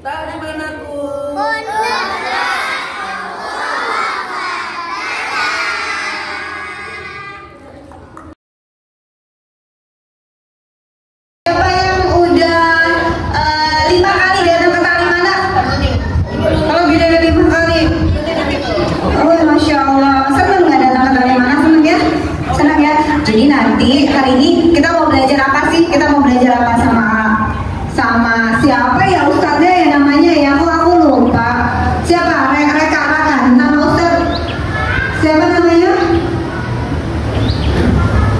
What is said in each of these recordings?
Tahu di mana aku? Siapa yang udah 5 kali datang ke Kalimantan? Kalau lebih dari 5 kali. Oh, Masya Allah. Senang nggak datang ke Kalimantan? Senang ya? Senang ya? Jadi nanti hari ini kita mau belajar apa sih? Kita mau belajar apa sama siapa ya ustadznya ya namanya ya? Aku lupa. Siapa? Reka kan? Nama ustadz siapa namanya?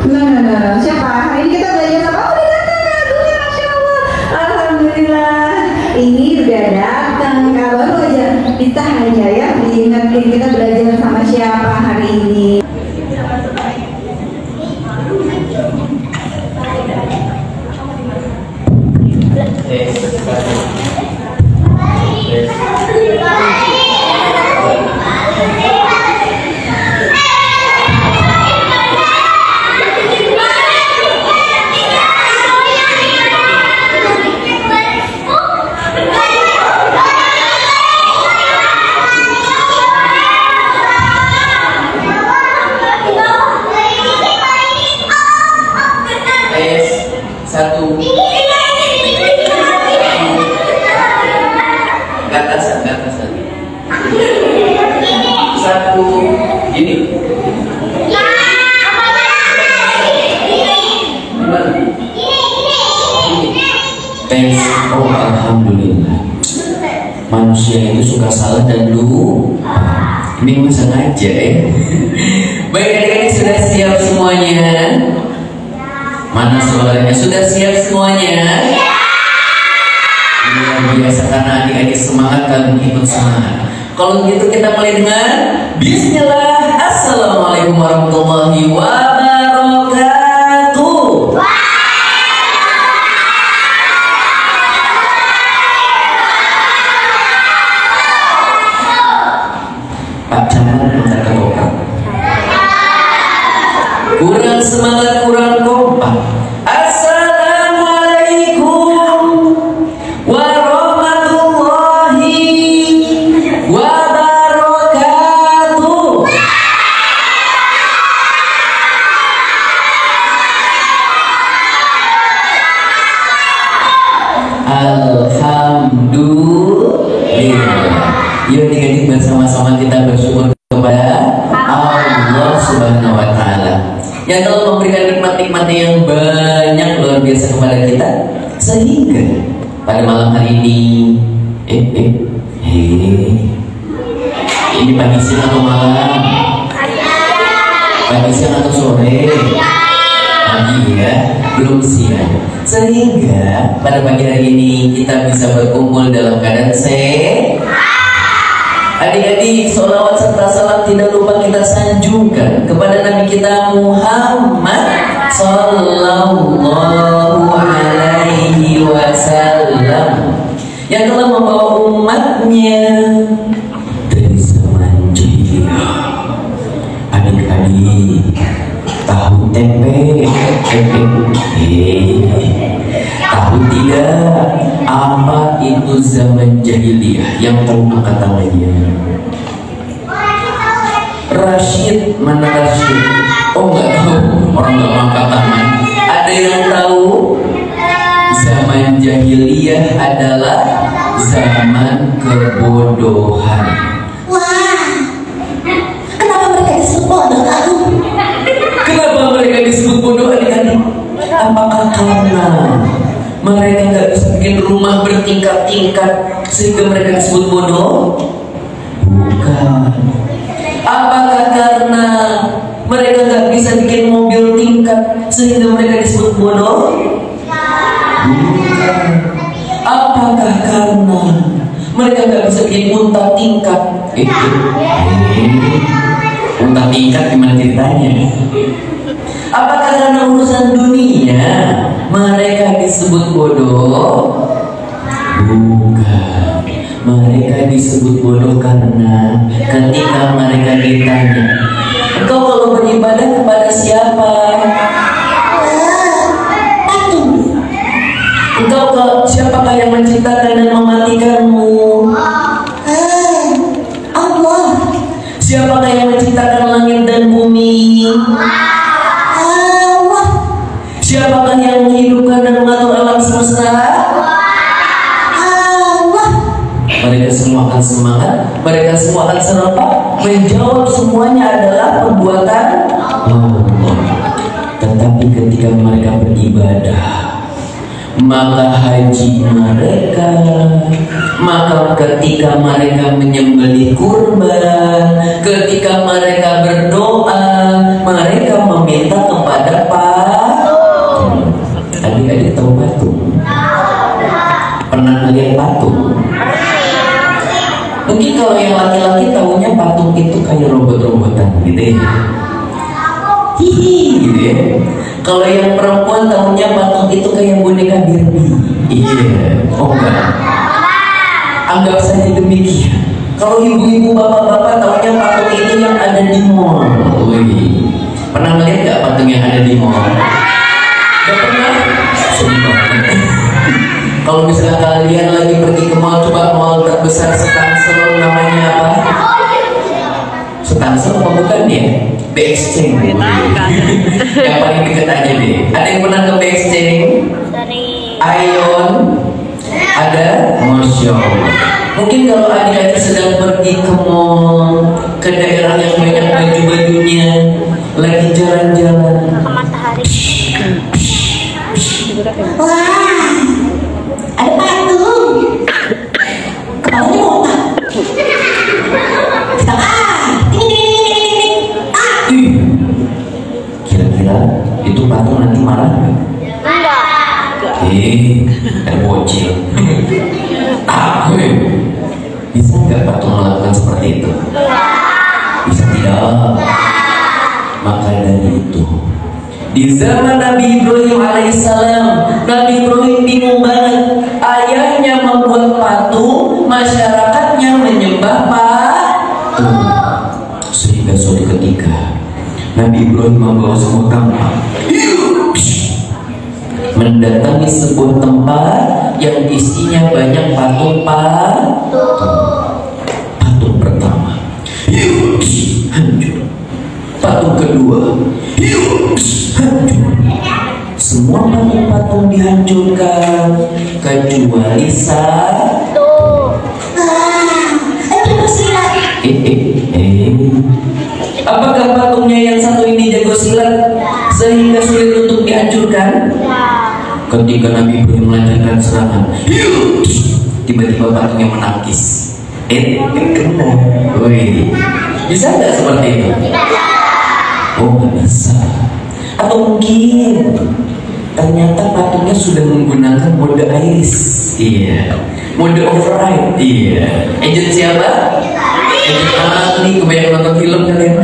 Nah. Siapa? Hari ini kita belajar apa? Oh, udah datang. Aduh, Masya Allah. Alhamdulillah. Ini udah datang. Kalau baru aja kita aja ya diingetin kita belajar sama siapa hari ini. Satu. Gatasan. Satu. Ini. Tes. Oh, alhamdulillah. Manusia itu suka salah dan lupa. Ini gue sengaja ya. Baik, adik-adik sudah siap semuanya? Mana suaranya? Sudah siap semuanya? Luar biasa karena adik-adik semangat dan ikut semangat. Kalau gitu kita mulai dengan Bismillah. Assalamualaikum warahmatullahi wabarakatuh. Pak Camat minta ketoprak. Kurang semangat, kurang kompak. Assalamualaikum warahmatullahi wabarakatuh. Alhamdulillah. Yuk adik-adik bersama-sama kita bersyukur kepada Allah Subhanahu wa Ta'ala yang telah memberikan nikmat-nikmat yang banyak luar biasa kepada kita, sehingga pada malam hari ini ini pagi, siang atau malam? Pagi, siang atau sore? Pagi ya, belum siang. Sehingga pada pagi hari ini kita bisa berkumpul dalam keadaan sehat. Adik-adik, sholawat serta salam tidak lupa kita sanjungkan kepada Nabi kita Muhammad Sallallahu Alaihi Wasallam yang telah membawa umatnya dari zaman jahiliyah. Adik-adik, tahu tempe? Tahu tidak apa itu zaman jahiliyah? Yang tahu angkat tangannya. Rashid, mana Rashid? Oh, nggak tahu, orang nggak angkat tangan. Ada yang tahu? Zaman jahiliyah adalah zaman kebodohan. Wah, kenapa mereka disebut bodoh, Aduh? Kenapa mereka disebut bodoh, adik-adik? Apakah karena mereka nggak bisa bikin rumah bertingkat-tingkat sehingga mereka disebut bodoh? Bukan. Apakah karena mereka nggak bisa bikin mobil tingkat sehingga mereka disebut bodoh? Bukan. Apakah karena mereka nggak bisa bikin unta tingkat? Unta tingkat gimana ceritanya? Apakah karena urusan dunia mereka disebut bodoh? Bukan. Mereka disebut bodoh karena ketika mereka ditanya, engkau kalau beribadah kepada siapa? Engkau siapakah yang menciptakan dan mematikanmu? Mereka semua akan semangat, mereka semua akan serempak menjawab semuanya adalah perbuatan Allah. Tetapi ketika mereka beribadah, maka haji mereka, maka ketika mereka menyembelih kurban, ketika mereka berdoa, mereka meminta kepada patung. Adik-adik tahu patung? Pernah lihat patung? Mungkin kalau yang laki-laki tahunya patung itu kayak robot-robotan gitu ya, hihi gitu ya. Kalau yang perempuan tahunya patung itu kayak boneka Barbie. Iya, oh enggak. Anggap saja demikian. Kalau ibu-ibu bapak-bapak tahunya patung itu yang ada di mall. Wih, pernah melihat nggak patung yang ada di mall? Gak pernah? Sedih banget. Kalau misalnya kalian lagi pergi ke mall, coba mall terbesar Setangsel, namanya apa? Setangsel apa bukan ya? BXC. Yang paling dekat aja deh. Ada yang pernah ke BXC? Ion? Ada? Masya Allah. Mungkin kalau adik-adik sedang pergi ke mall, ke daerah yang banyak baju-bajunya, lagi jalan-jalan. Wah, ada patung. Kepalanya botak. Kita Kira-kira itu patung nanti marah nggak? Ada bocil. Bisa nggak patung melakukan seperti itu? Bisa tidak? Maka dari itu, di zaman Nabi Ibrahim alaihissalam, Nabi Ibrahim bingung banget. Ayahnya membuat patung, masyarakatnya menyembah patung. Sehingga suatu ketika Nabi Ibrahim membawa semua kampak mendatangi sebuah tempat yang isinya banyak patung. Patung pertama hancur, patung kedua hancur. Semua patung-patung dihancurkan kecuali satu. Apakah patungnya yang satu ini jago silat sehingga sulit untuk dihancurkan? Ketika Nabi Ibrahim melancarkan serangan, tiba-tiba patungnya menangkis. Kena. Wih, bisa nggak seperti itu? Oh, nggak bisa. Atau mungkin ternyata patungnya sudah menggunakan mode iris. Iya, mode override. Iya. Agent siapa? Agent nih, kebanyakan nonton film kalian.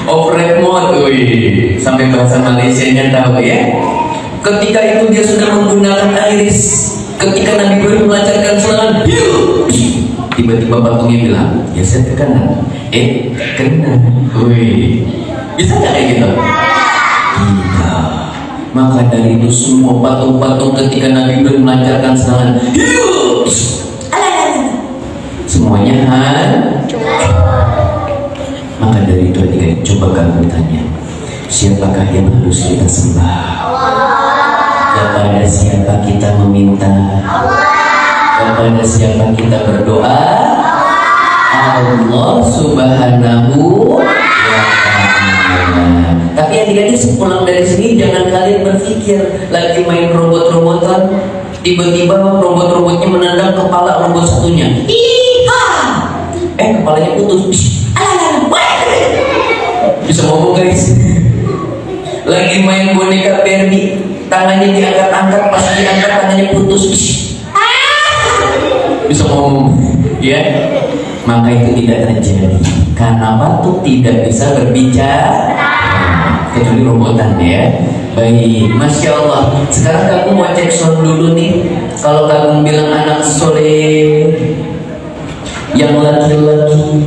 Override mode, wih. Sampai bahasa Malaysianya tahu ya. Ketika itu dia sudah menggunakan iris. Ketika Nabi Ibrahim melancarkan serangan, tiba-tiba patungnya bilang, ya saya ke kanan. Kena. Wih, bisa nggak kayak gitu? Tidak. Maka dari itu semua patung-patung ketika Nabi Ibrahim melancarkan serangan, semuanya hancur. Maka dari itu adik-adik, coba kamu tanya, siapakah yang harus kita sembah? Kepada siapa kita meminta? Kepada siapa kita berdoa? Allah Subhanahu wa Ta'ala. Tapi adik-adik sepulang dari sini jangan kalian berpikir lagi main robot-robotan, tiba-tiba robot-robotnya menendang kepala robot satunya. Kepalanya putus. Bisa ngomong guys. Lagi main boneka Barbie, tangannya diangkat-angkat, pas diangkat tangannya putus. Bisa ngomong, ya? Maka itu tidak terjadi karena patung tidak bisa berbicara kecuali robotan ya. Baik, Masya Allah. Sekarang kamu mau cek sound dulu nih. Kalau kamu bilang anak soleh, yang laki-laki,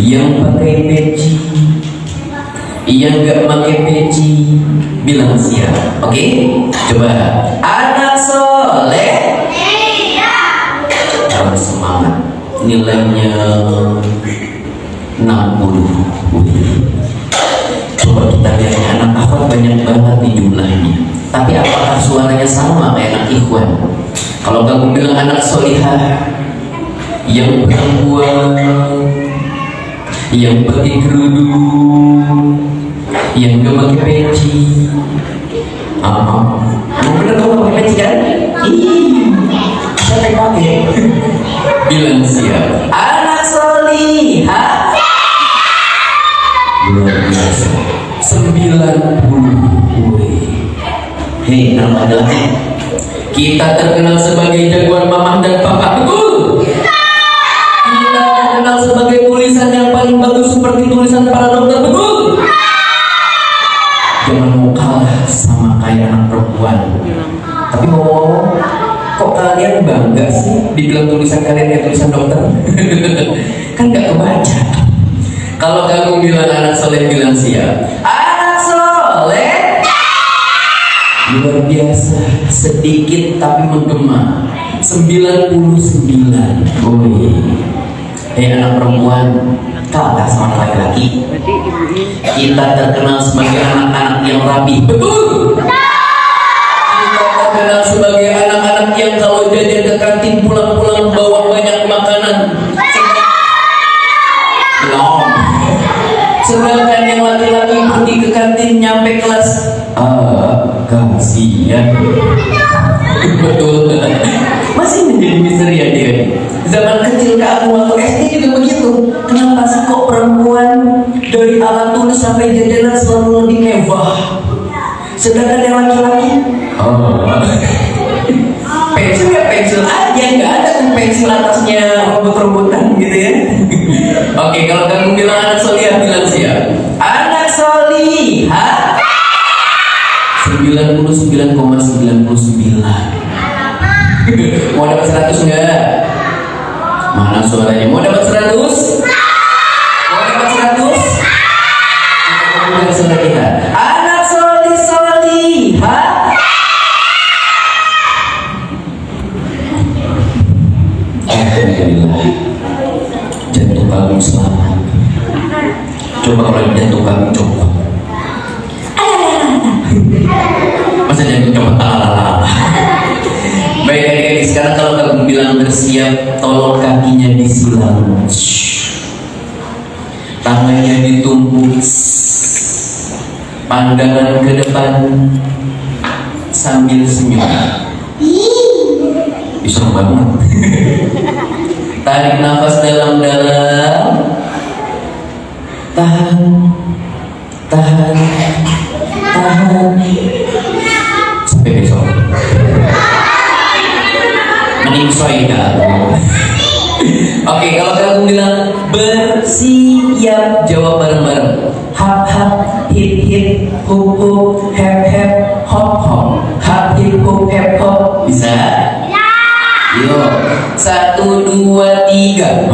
yang pakai peci, yang gak pakai peci, bilang siap. Oke? Coba. Anak soleh, harus semangat. Nilainya 60. Coba kita lihat anak akhwat banyak banget nih jumlahnya. Tapi apakah suaranya sama kayak anak ikhwan? Kalau kamu bilang anak solihah yang perempuan, yang pakai kerudung, yang gak pakai peci. Bener kamu pakai peci kan? Siapa yang pakai? Bilang siap. Anak solihah. Luar biasa. 90. Hei, nama adalah kita terkenal sebagai jagoan mamah dan papa, betul? Kita terkenal sebagai tulisan yang paling bagus seperti tulisan para dokter, betul? Jangan mau kalah sama kayak anak perempuan. Tapi ngomong, kok kalian bangga sih dibilang tulisan kalian kayak tulisan dokter? Kan gak kebaca. Kalau kamu bilang anak soleh, bilang siap. Anak soleh. Luar biasa, sedikit tapi menggema. 99. Hei anak perempuan, kalah sama laki-laki. Kita terkenal sebagai anak-anak yang rapi, betul? Kita terkenal sebagai anak-anak yang kalau jajan ke kantin pulang-pulang bawa banyak makanan. Sedangkan yang laki-laki pergi ke kantin nyampe kelas, kasihan. Betul. Masih menjadi misteri ya dia. Zaman kecil ke aku waktu SD juga begitu. Kenapa sih kok perempuan dari alat tulis sampai jajanan selalu lebih mewah, sedangkan yang laki-laki pensil ya pensil aja, nggak ada tuh pensil atasnya robot-robotan gitu ya. Oke, kalau kamu bilang anak solihah, bilang siap. Anak solihah. 99,99. Mau dapat 100 enggak? Mana suaranya? Mau dapat 100? Mau dapat 100? Bukan suara kita. Anak solihah. Alhamdulillah, jantung kamu selamat. Coba kalau jantung kamu coba. Masa jantung coba Baik adik-adik, sekarang kalau kamu bilang bersiap, tolong kakinya disulam, tangannya ditumpuk, pandangan ke depan sambil senyum. Bisa banget. Tarik nafas dalam-dalam, tahan. Sampai besok. Meningsoi kamu. Oke, kalau kamu bilang bersiap, jawab bareng-bareng. Hap hap, hip hip, hup hup, hep hep, hop hop. Hap hip hup hep hop. Bisa? Ya. Yuk, 1, 2, 3.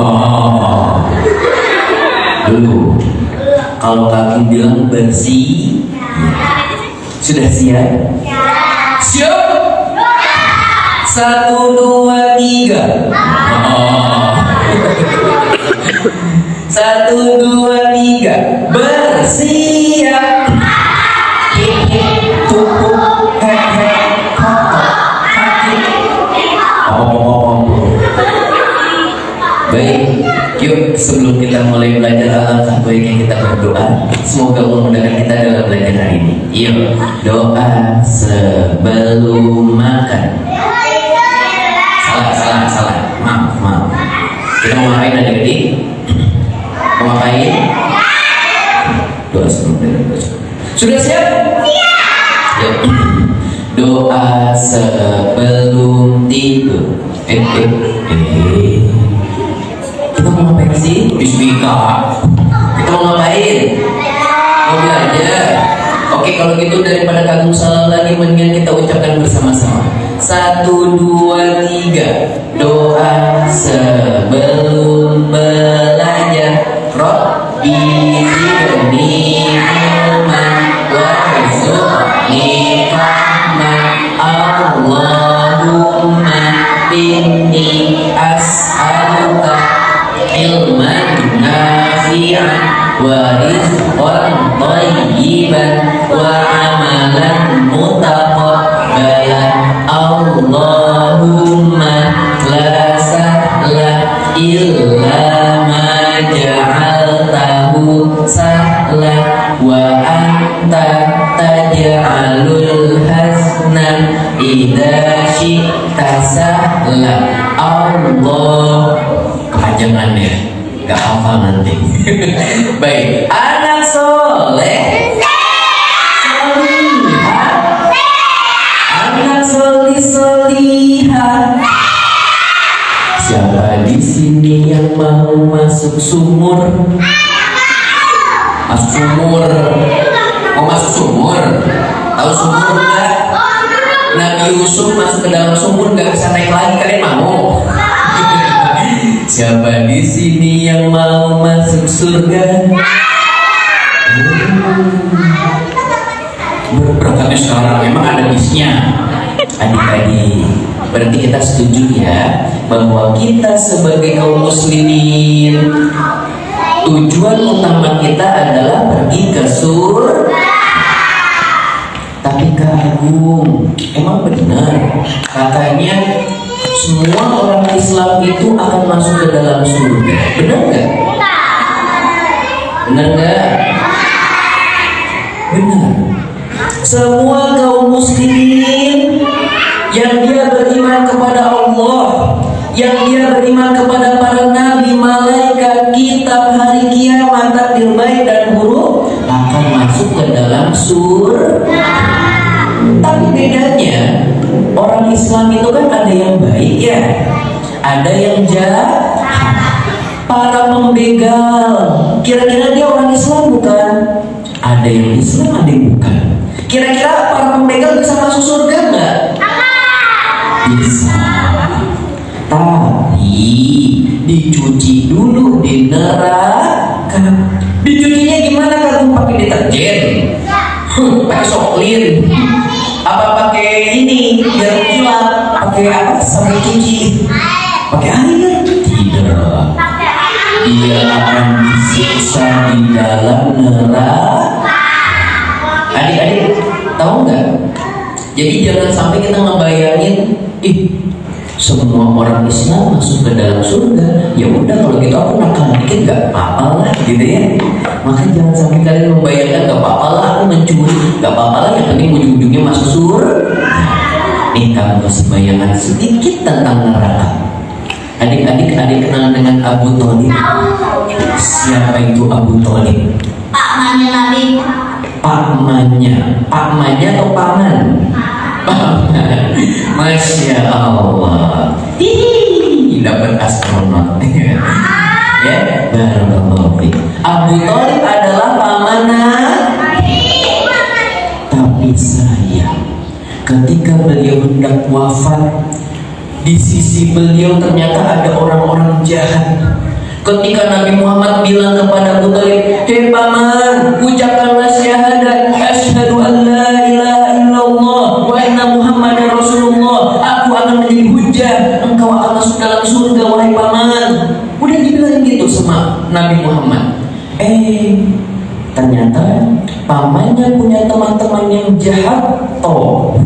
Dulu. Kalau kamu bilang bersih, sudah siap? Siap. 1, 2, 3. 1, 2, 3. Bersiap. Hip hip, hup hup, hep hep, hop hop. Baik, yuk sebelum kita mulai belajar alangkah baiknya kita berdoa. Semoga Allah mudahkan kita dalam belajar hari ini. Yuk, doa sebelum makan. Salah. Maaf. Kita mau ngapain adik-adik? Mau ngapain? Doa sebelum belajar. Sudah siap? Siap. Doa sebelum tidur. Kita mau ngapain sih? Bismillah. Kita mau ngapain? Mau belajar. Oke, kalau gitu daripada kagum salah lagi, mendingan kita ucapkan bersama-sama. 1, 2, 3. Doa sebelum belajar. Rabbi zidni ilman warzuqni fahman. Allahumma inni as'aluka ilman nafi'an wa rizqan thayyiban wa amalan mutaqabbalan. Allahumma illa ma ja'altahu sahlan wa anta taj'alul hazna idza syi'ta sahlan. Allah, kepanjangan ya, gak hafal nanti. Baik, anak soleh, solihah, anak solihah. Siapa di sini yang mau masuk sumur? Masuk sumur. Mau masuk sumur? Tahu sumur enggak? Nabi Yusuf masuk ke dalam sumur nggak bisa naik lagi, kalian mau? Siapa di sini yang mau masuk surga? Berkatnya sekarang memang ada bisnya. Adik-adik, berarti kita setuju ya bahwa kita sebagai kaum muslimin tujuan utama kita adalah pergi ke surga. Tapi Kak Agung, emang benar katanya semua orang Islam itu akan masuk ke dalam surga, benar nggak? Benar nggak? Benar. Semua kaum muslimin yang dia beriman kepada Allah, yang dia beriman kepada para nabi, malaikat, kitab, hari kiamat, takdir baik dan buruk akan masuk ke dalam surga. Tapi bedanya orang Islam itu kan ada yang baik ya, ada yang jahat. Para pembegal, kira-kira dia orang Islam bukan? Ada yang Islam, ada yang bukan. Kira-kira para pembegal bisa masuk surga nggak? Bisa. Tapi dicuci dulu di neraka. Dicucinya gimana? Kalau pakai deterjen, pakai soklin, apa pakai ini biar kilat, pakai apa? Sabun cuci, pakai air? Tidak. Dia akan disiksa di dalam neraka. Adik-adik tahu nggak? Jadi jangan sampai kita ngebayangin, semua orang Islam masuk ke dalam surga. Ya udah kalau gitu aku nakal dikit gak apa-apa lah gitu ya. Maka jangan sampai kalian membayangkan gak apa-apa lah aku mencuri, gak apa-apa lah yang penting ujung-ujungnya masuk surga. Nih kamu kasih bayangan sedikit tentang neraka. Adik-adik kenal dengan Abu Thalib? Siapa itu Abu Thalib? Pakmannya Nabi. Pakmannya atau paman? Masya Allah. Hihi, dapat astronot. Ya, barakallahu fiik. Abu Thalib adalah paman Nabi. Tapi sayang, ketika beliau hendak wafat, di sisi beliau ternyata ada orang-orang jahat. Ketika Nabi Muhammad bilang kepada Abu Thalib, "Hei paman, ucapkanlah syahadat, asyhadu an la ilaha illallah wa anna Muhammadar Rasulullah. Aku akan menjadi hujah, engkau akan masuk dalam surga wahai paman." Udah dibilang gitu sama Nabi Muhammad. Ternyata pamannya punya teman-teman yang jahat toh.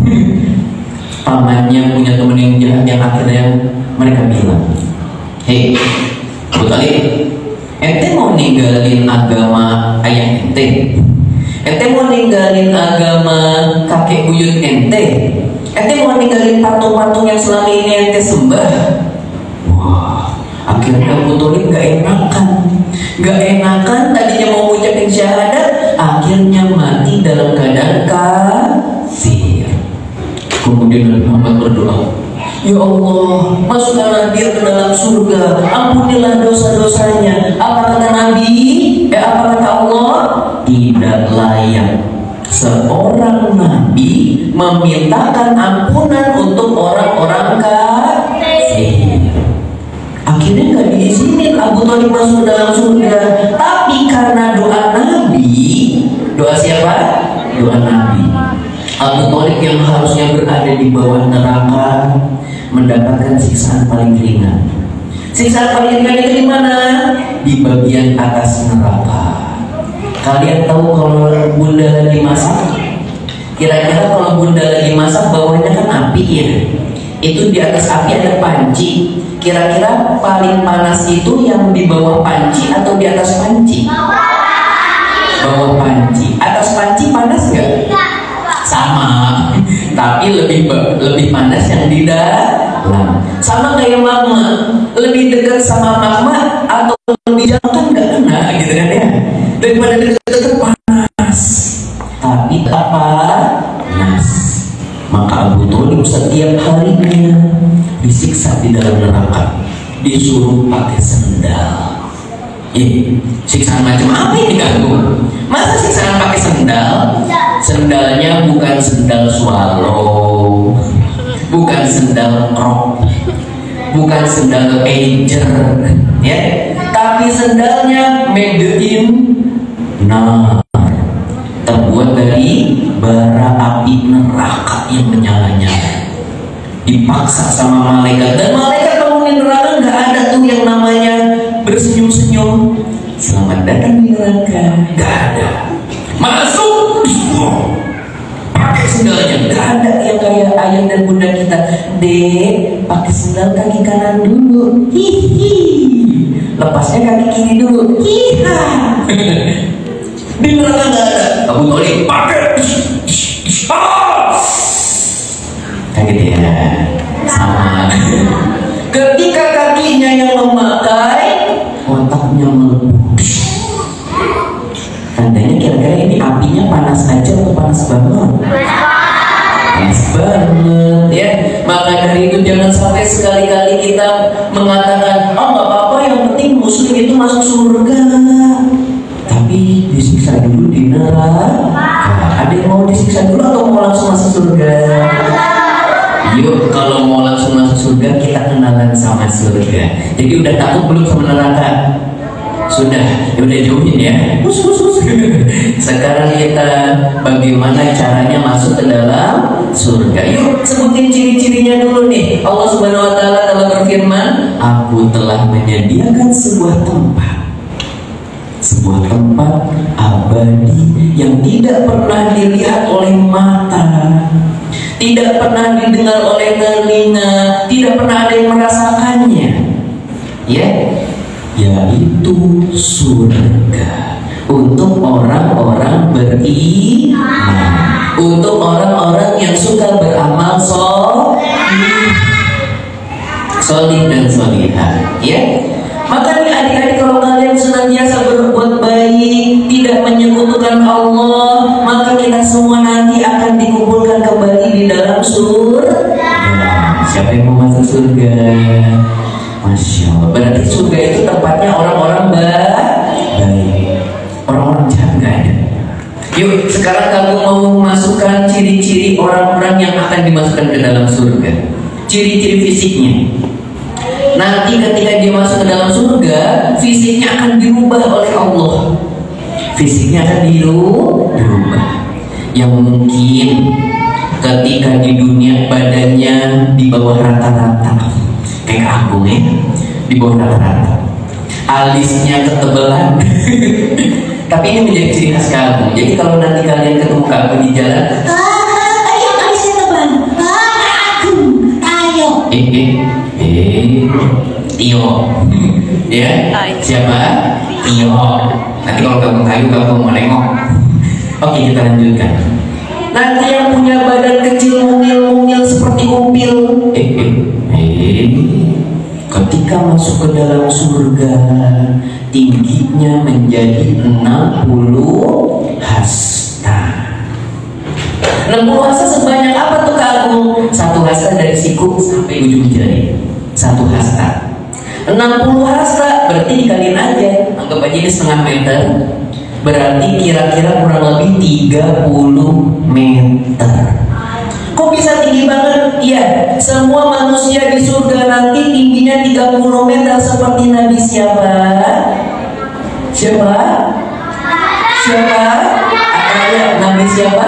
Pamannya punya teman yang jahat yang akhirnya mereka bilang, "Hei Abu Thalib, ente mau ninggalin agama ayah ente? Ente mau ninggalin agama kakek buyut ente? Ente mau ninggalin patung-patung yang selama ini ente sembah?" Wah, akhirnya Abu Thalib gak enakan tadinya mau ucapin syahadat, akhirnya mati dalam keadaan kafir. Kemudian Nabi Muhammad berdoa, "Ya Allah, masukkanlah dia ke dalam surga, ampunilah dosa-dosanya." Apa kata Nabi? Apa kata Allah? Tidak layak seorang Nabi memintakan ampunan untuk orang-orang kafir. Akhirnya nggak diizinin Abu Thalib masuk dalam surga. Tapi karena doa Nabi, doa siapa? Doa Nabi. Abu Thalib yang harusnya berada di bawah neraka mendapatkan siksaan paling ringan. Siksaan paling ringan itu di mana? Di bagian atas neraka. Kalian tahu kalau bunda lagi masak? Kira-kira kalau bunda lagi masak bawahnya kan api ya. itu di atas api ada panci. Kira-kira paling panas itu yang di bawah panci atau di atas panci? Bawah panci. Atas panci panas nggak? Sama, tapi lebih panas yang di dalam. Sama kayak magma, lebih dekat sama magma atau lebih jauh kan nggak kena gitu kan ya. Daripada dekat-dekat panas, tapi tak panas. Maka Abu Thalib setiap harinya disiksa di dalam neraka, disuruh pakai sendal. Siksaan macam apa ini kamu? Masa siksaan pakai sendal? Sendalnya bukan sendal swallow, bukan sendal krop, bukan sendal pager, ya. Tapi sendalnya made in nar, terbuat dari bara api neraka yang menyala-nyala. Dipaksa sama malaikat, dan malaikat bangunin neraka nggak ada tuh yang namanya bersenyum-senyum selamat datang di neraka, nggak ada. Masuk pakai sendalnya, nggak ada yang kayak ayah dan bunda kita, dek pakai sendal kaki kanan dulu, hihi, lepasnya kaki kiri dulu, hiha. Di neraka nggak ada. Abu Thalib pakai kayak gitu ya, sama. Ketika kakinya yang memakai, otaknya melepuh. Tandanya kira-kira ini apinya panas aja atau panas banget? Panas banget ya. Maka dari itu jangan sampai sekali-kali kita mengatakan, oh nggak apa-apa, yang penting muslim itu masuk surga. Tapi disiksa dulu di neraka. Ada yang mau disiksa dulu atau mau langsung masuk surga? Yuk, kalau mau langsung masuk surga, kita kenalan sama surga. Jadi udah takut belum sama neraka? Sudah, ya udah jauhin ya. Sekarang kita bagaimana caranya masuk ke dalam surga. Yuk, sebutin ciri-cirinya dulu nih. Allah Subhanahu wa Ta'ala telah berfirman, aku telah menyediakan sebuah tempat abadi yang tidak pernah dilihat oleh mata, tidak pernah didengar oleh telinga, tidak pernah ada yang merasakannya, ya, yaitu surga untuk orang-orang beriman, untuk orang-orang yang suka beramal solih dan solihah, ya. Maka nih adik-adik, kalau kalian senantiasa berbuat baik, tidak menyekutukan Allah, maka kita semua nanti akan dikumpulkan kembali di dalam surga. Siapa yang mau masuk surga? Masya Allah. Berarti surga itu tempatnya orang-orang baik, orang-orang jahat nggak ada. Yuk, sekarang kamu mau masukkan ciri-ciri orang-orang yang akan dimasukkan ke dalam surga. Ciri-ciri fisiknya. Nanti ketika dia masuk ke dalam surga, fisiknya akan dirubah oleh Allah. Fisiknya akan dirubah. Yang mungkin ketika di dunia badannya di bawah rata-rata, kayak Agung ya, di bawah rata-rata. Alisnya ketebalan. Tapi ini menjadi ciri khas kamu. Jadi kalau nanti kalian ketemu kamu di jalan, ayo alisnya tebal, Agung, ayo. Tio, ya, siapa? Tio. Nanti kalau kamu kayu, kamu mau nengok. Oke, kita lanjutkan. Nanti yang punya badan kecil mungil-mungil seperti upil, ketika masuk ke dalam surga, tingginya menjadi 60 hasta. 60 hasta sebanyak apa tuh Kak? Satu hasta dari siku sampai ujung jari. Satu hasta. 60 hasta berarti dikaliin aja, anggap aja ini setengah meter, berarti kira-kira kurang lebih 30 meter. Kok bisa tinggi banget? Iya, semua manusia di surga nanti tingginya 30 meter seperti Nabi siapa? Siapa? Nabi siapa?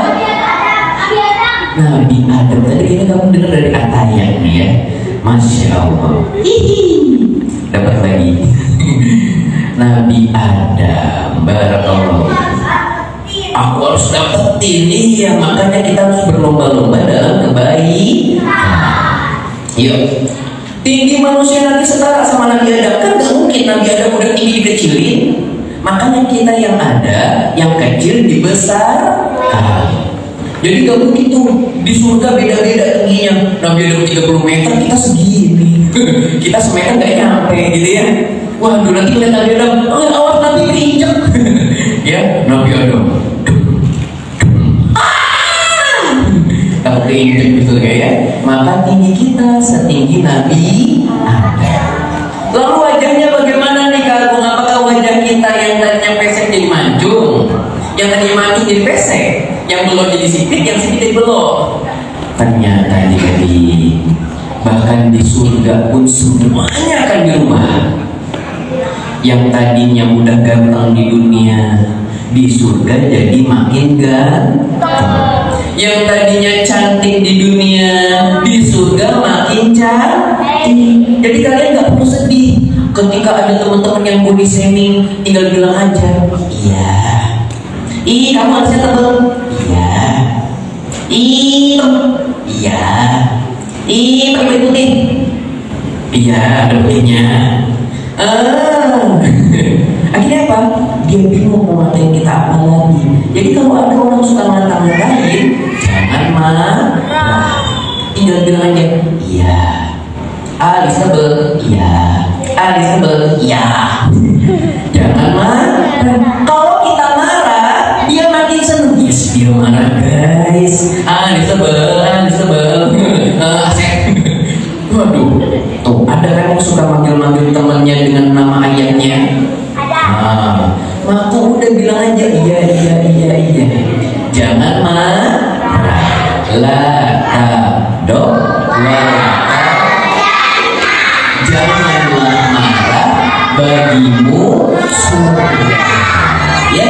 Nabi Adam. Tadi kayaknya kamu dengar dari Ataya nih ya. Masya Allah. Dapat lagi. Nabi Adam. Barakallah. Aku harus dapetin, iya, makanya kita harus berlomba-lomba dalam kebaikan. Yuk, tinggi manusia nanti setara sama Nabi Adam, kan gak mungkin Nabi Adam udah tinggi dikecilin. Makanya kita yang ada, yang kecil dibesarkan. Jadi gak mungkin tuh di surga beda-beda tingginya. Nabi Adam 30 meter, kita segini. Kita semeter gak nyampe gitu ya. Waduh, nanti lihat Nabi Adam, awas Nabi keinjak. Ya, Nabi Adam takut keinjak gitu ya. Maka tinggi kita setinggi Nabi Adam. Lalu wajahnya bagaimana nih Kak Agung? Apakah wajah kita yang tadinya pesek jadi mancung, yang tadinya mancung jadi pesek, yang belum jadi sipit, yang sipit jadi belum? Ternyata jadi bahkan di surga pun semuanya akan dirubah. Yang tadinya udah ganteng di dunia, di surga jadi makin ganteng. Yang tadinya cantik di dunia, di surga makin cantik. Jadi kalian nggak perlu sedih ketika ada teman-teman yang body shaming, tinggal bilang aja, iya. Ih, kamu harusnya tebel. Iya. Ih, iya. Ih, pakai putih. Iya, ada putihnya. Akhirnya apa? Dia bingung mau ngatain kita apa lagi. Jadi kalau ada orang suka ngata-ngatain, jangan marah. Tinggal bilang aja, iya. Alis tebel, iya. Alis tebel, iya. Jangan marah. Kalau kita marah, dia makin seneng. Yes, dia marah guys. Alis tebel. Asik. Waduh, tuh ada kan yang suka manggil-manggil temannya dengan nama ayahnya. Maka udah bilang aja iya. Jangan marah. La dok janganlah marah, bagimu surga. Ya,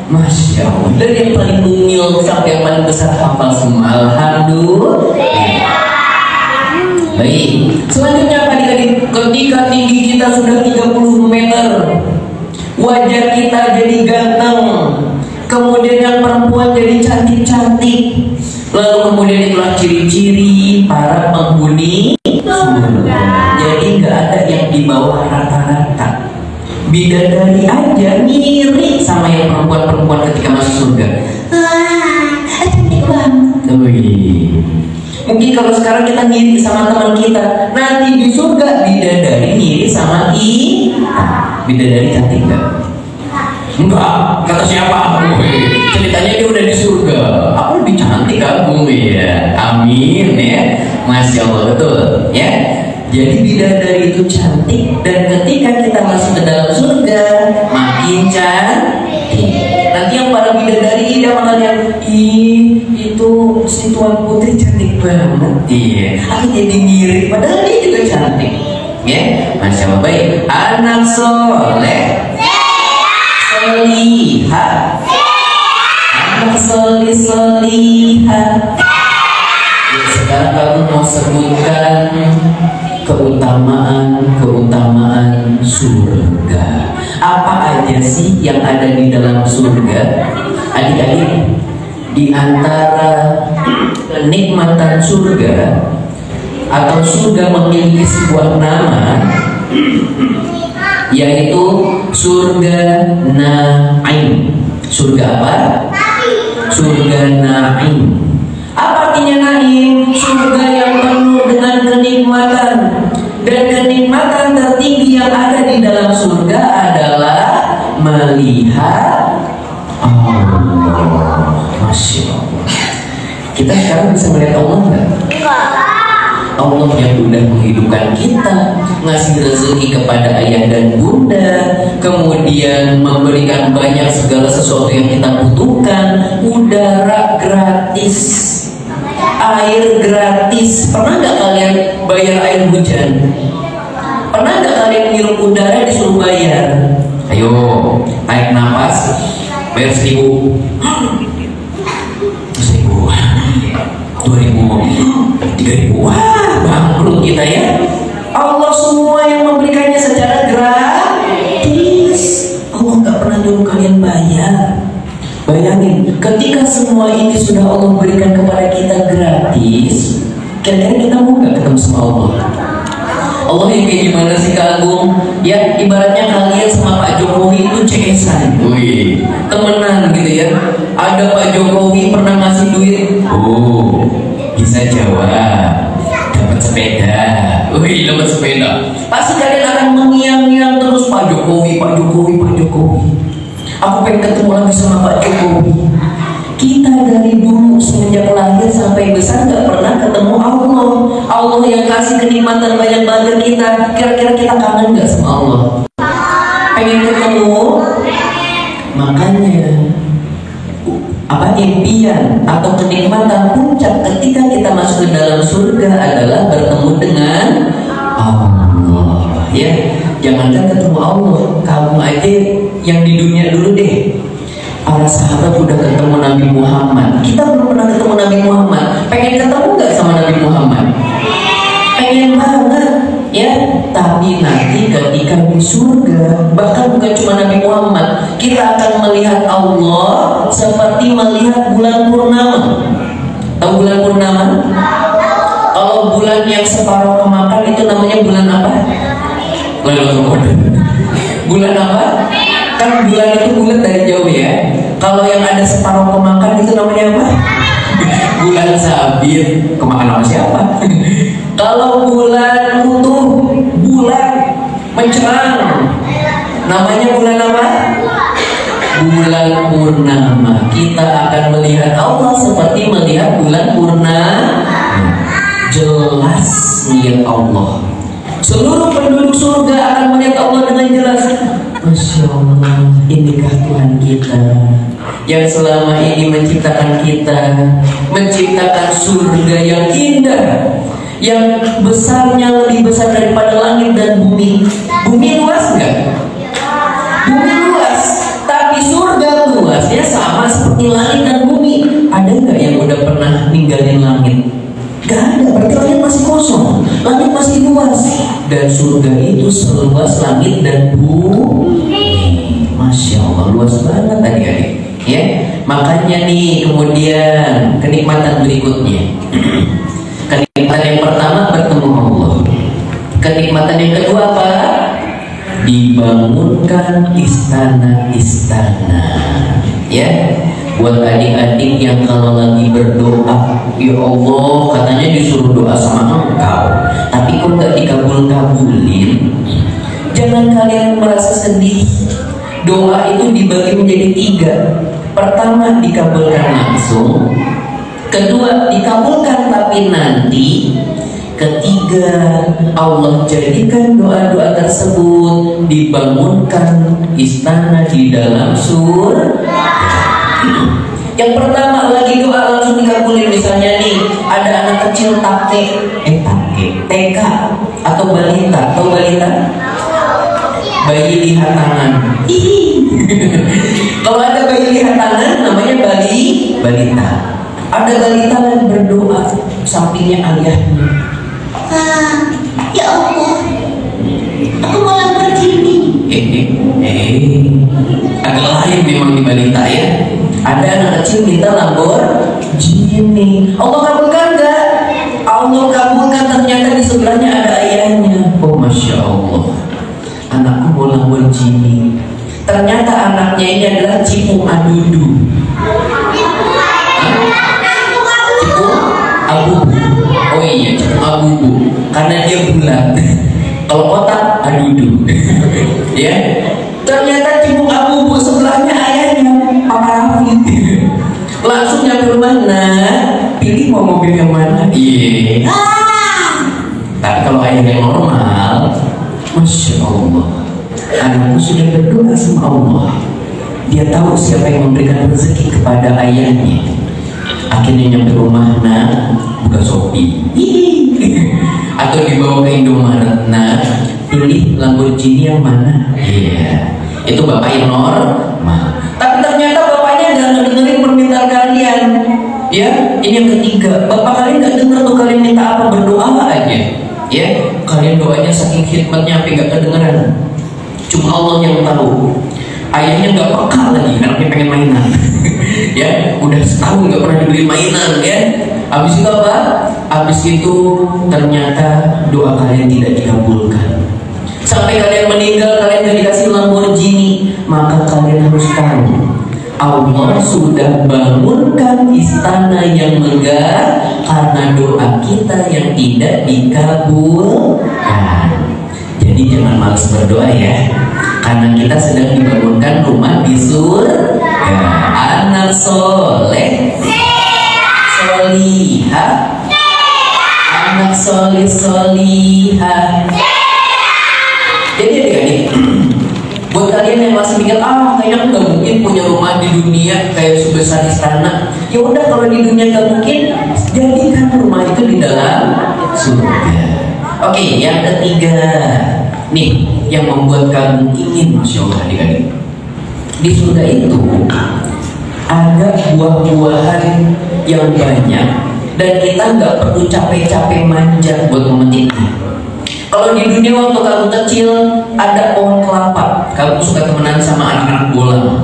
Masya Allah. Dari yang paling mungil sampai yang paling besar hafal semua. Alhamdulillah. Baik, selanjutnya apa nih? Ketika tinggi kita sudah 30 meter, wajah kita jadi ganteng, kemudian yang perempuan jadi cantik-cantik. Lalu kemudian itulah ciri-ciri para penghuni surga. Jadi nggak ada yang di bawah rata-rata. Bidadari aja mirip sama yang perempuan-perempuan ketika masuk surga. Cantik banget. Mungkin kalau sekarang kita ngiri sama teman kita, nanti di surga bidadari ngiri sama kita. Bidadari cantik nggak? Enggak, kata siapa? Ceritanya dia udah di surga. Aku lebih cantik kamu ya. Amin ya. Masya Allah, betul ya. Jadi bidadari itu cantik, dan ketika kita masuk ke dalam surga makin cantik. Nanti yang para bidadari dia makanya itu si Tuan Putri cantik banget. Iya, aku jadi mirip padahal dia juga cantik. Ya, Masya Allah. Baik, anak soleh, solihah, anak solihah. Ya, sekarang kamu mau sebutkan keutamaan surga. Apa aja sih yang ada di dalam surga? Adik-adik, di antara kenikmatan surga atau surga memiliki sebuah nama, yaitu surga Naim. Surga apa? Surga Naim. Apa artinya Naim? Surga yang penuh dengan kenikmatan. Dan kenikmatan tertinggi yang ada di dalam surga adalah melihat Allah. Masya Allah. Kita sekarang bisa melihat Allah nggak? Allah yang sudah menghidupkan kita, ngasih rezeki kepada ayah dan bunda, kemudian memberikan banyak segala sesuatu yang kita butuhkan, udara gratis, air gratis. Pernah nggak kalian bayar air hujan? Pernah nggak kalian ngirup udara disuruh bayar? Ayo, tarik nafas, bayar 1.000, 2.000, 3.000. Wah, bangkrut kita ya. Allah semua yang memberikannya secara gratis. Allah nggak pernah nyuruh kalian bayar. Bayangin, ketika semua ini sudah Allah berikan kepada kita gratis, Kira-kira kita mau nggak ketemu sama Allah? Allah yang kayak gimana sih Kak Agung? Ya ibaratnya kalian sama Pak Jokowi itu CS-an, wih, temenan gitu ya. Ada Pak Jokowi pernah ngasih duit, oh bisa jawab, dapat sepeda, wih dapat sepeda. Pasti kalian akan mengiang-iang terus Pak Jokowi, Pak Jokowi, Pak Jokowi. Aku pengen ketemu lagi sama Pak Jokowi. Kita dari dulu semenjak lahir sampai besar nggak pernah ketemu Allah. Allah yang kasih kenikmatan banyak banget kita. Kira-kira kita kangen nggak sama Allah? Pengen ketemu? Makanya apa impian atau kenikmatan puncak ketika kita masuk ke dalam surga adalah bertemu dengan Allah. Ya, jangankan ketemu Allah, kamu aja yang di dunia dulu deh. Para sahabat udah ketemu Nabi Muhammad. Kita belum pernah ketemu Nabi Muhammad. Pengen ketemu nggak sama Nabi Muhammad? Pengen banget, ya. Tapi nanti ketika di surga, bahkan bukan cuma Nabi Muhammad, kita akan melihat Allah seperti melihat bulan purnama. Tahu bulan purnama? Kalau bulan yang separuh kemakan itu namanya bulan apa? Bulan apa? Kan bulan itu bulat dari jauh ya. Kalau yang ada separuh kemakan itu namanya apa? Bulan sabit. Kemakan sama siapa? Kalau bulan utuh, bulan mencerang, namanya bulan apa? Bulan purnama. Kita akan melihat Allah seperti melihat bulan purnama. Jelas melihat Allah. Seluruh penduduk surga akan melihat Allah dengan jelas. Masya Allah, inikah Tuhan kita yang selama ini menciptakan kita, menciptakan surga yang indah, yang besarnya lebih besar daripada langit dan bumi. Bumi luas nggak? Bumi luas, tapi surga luasnya sama seperti langit dan bumi. Ada nggak yang udah pernah ninggalin langit? Gak ada, berarti langit masih kosong, langit masih luas, dan surga itu seluas langit dan bumi. Masya Allah, luas banget adik-adik. Ya, makanya nih kemudian kenikmatan berikutnya. Kenikmatan yang pertama bertemu Allah. Kenikmatan yang kedua apa? Dibangunkan istana-istana. Ya. Buat adik-adik yang kalau lagi berdoa, ya Allah katanya disuruh doa sama engkau, tapi kok nggak dikabul-kabulin, jangan kalian merasa sedih. Doa itu dibagi menjadi 3. Pertama dikabulkan langsung, kedua dikabulkan tapi nanti, ketiga Allah jadikan doa-doa tersebut dibangunkan istana di dalam surga. Yang pertama lagi doa langsung dikabulin. Misalnya nih ada anak kecil TK atau balita. Tahu balita? Bayi lihat tangan. Kalau ada bayi lihat tangan namanya balita. Ada balita yang berdoa sampingnya ayahnya. Ya Allah, aku mau Lamborghini. Agak lain memang di balita ya. Ada anak kecil minta Lamborghini. Allah kabulkan nggak? Allah kabulkan, ternyata di sebelahnya ada ayahnya. Oh Masya Allah, anakku mau Lamborghini. Ternyata anaknya ini adalah Cipung Adudu. Cipung Abubu. Oh iya, Cipung Abubu. Karena dia bulat. Kalau kotak Adudu. Ya. Ternyata Cipung Abubu sebelahnya ayahnya Papa Rafi. Langsung nyampe rumah, nah pilih mau mobil yang mana? Iya. Tapi kalau ayah yang normal, Masya Allah, anakku sudah berdoa sama Allah. Dia tahu siapa yang memberikan rezeki kepada ayahnya. Akhirnya nyampe rumah, nah buka Shopee. Atau dibawa ke Indomaret, nah pilih Lamborghini yang mana? Iya. Itu bapak yang normal. Tapi ternyata bapaknya nggak ngedengerin permintaan kalian. Ya, ini yang ketiga. Bapak kalian nggak dengar tuh kalian minta apa, berdoa aja. Ya, kalian doanya saking khidmatnya sampai nggak kedengeran. Cuma Allah yang tahu. ayahnya nggak peka lagi, anaknya pengen mainan. Ya, udah setahun nggak pernah dibeli mainan ya. Habis itu apa? Habis itu ternyata doa kalian tidak dikabulkan. Sampai kalian meninggal, kalian gak dikasih Lamborghini. Maka kalian harus tahu, Allah sudah bangunkan istana yang megah karena doa kita yang tidak dikabulkan. Jadi jangan malas berdoa ya, karena kita sedang dibangunkan rumah di surga. Anak soleh, solihah, anak soleh solihah. Jadi adik-adik, buat kalian yang masih mikir kayaknya aku nggak mungkin punya rumah di dunia kayak sebesar istana, ya udah kalau di dunia nggak mungkin, jadikan rumah itu di dalam surga. Oke, yang ketiga nih yang membuat kamu ingin, masya Allah adik-adik, di surga itu ada buah-buahan yang banyak dan kita nggak perlu capek-capek manja buat memetiknya. Kalau di dunia waktu kamu kecil ada pohon kelapa, kamu suka temenan sama anak-anak bola,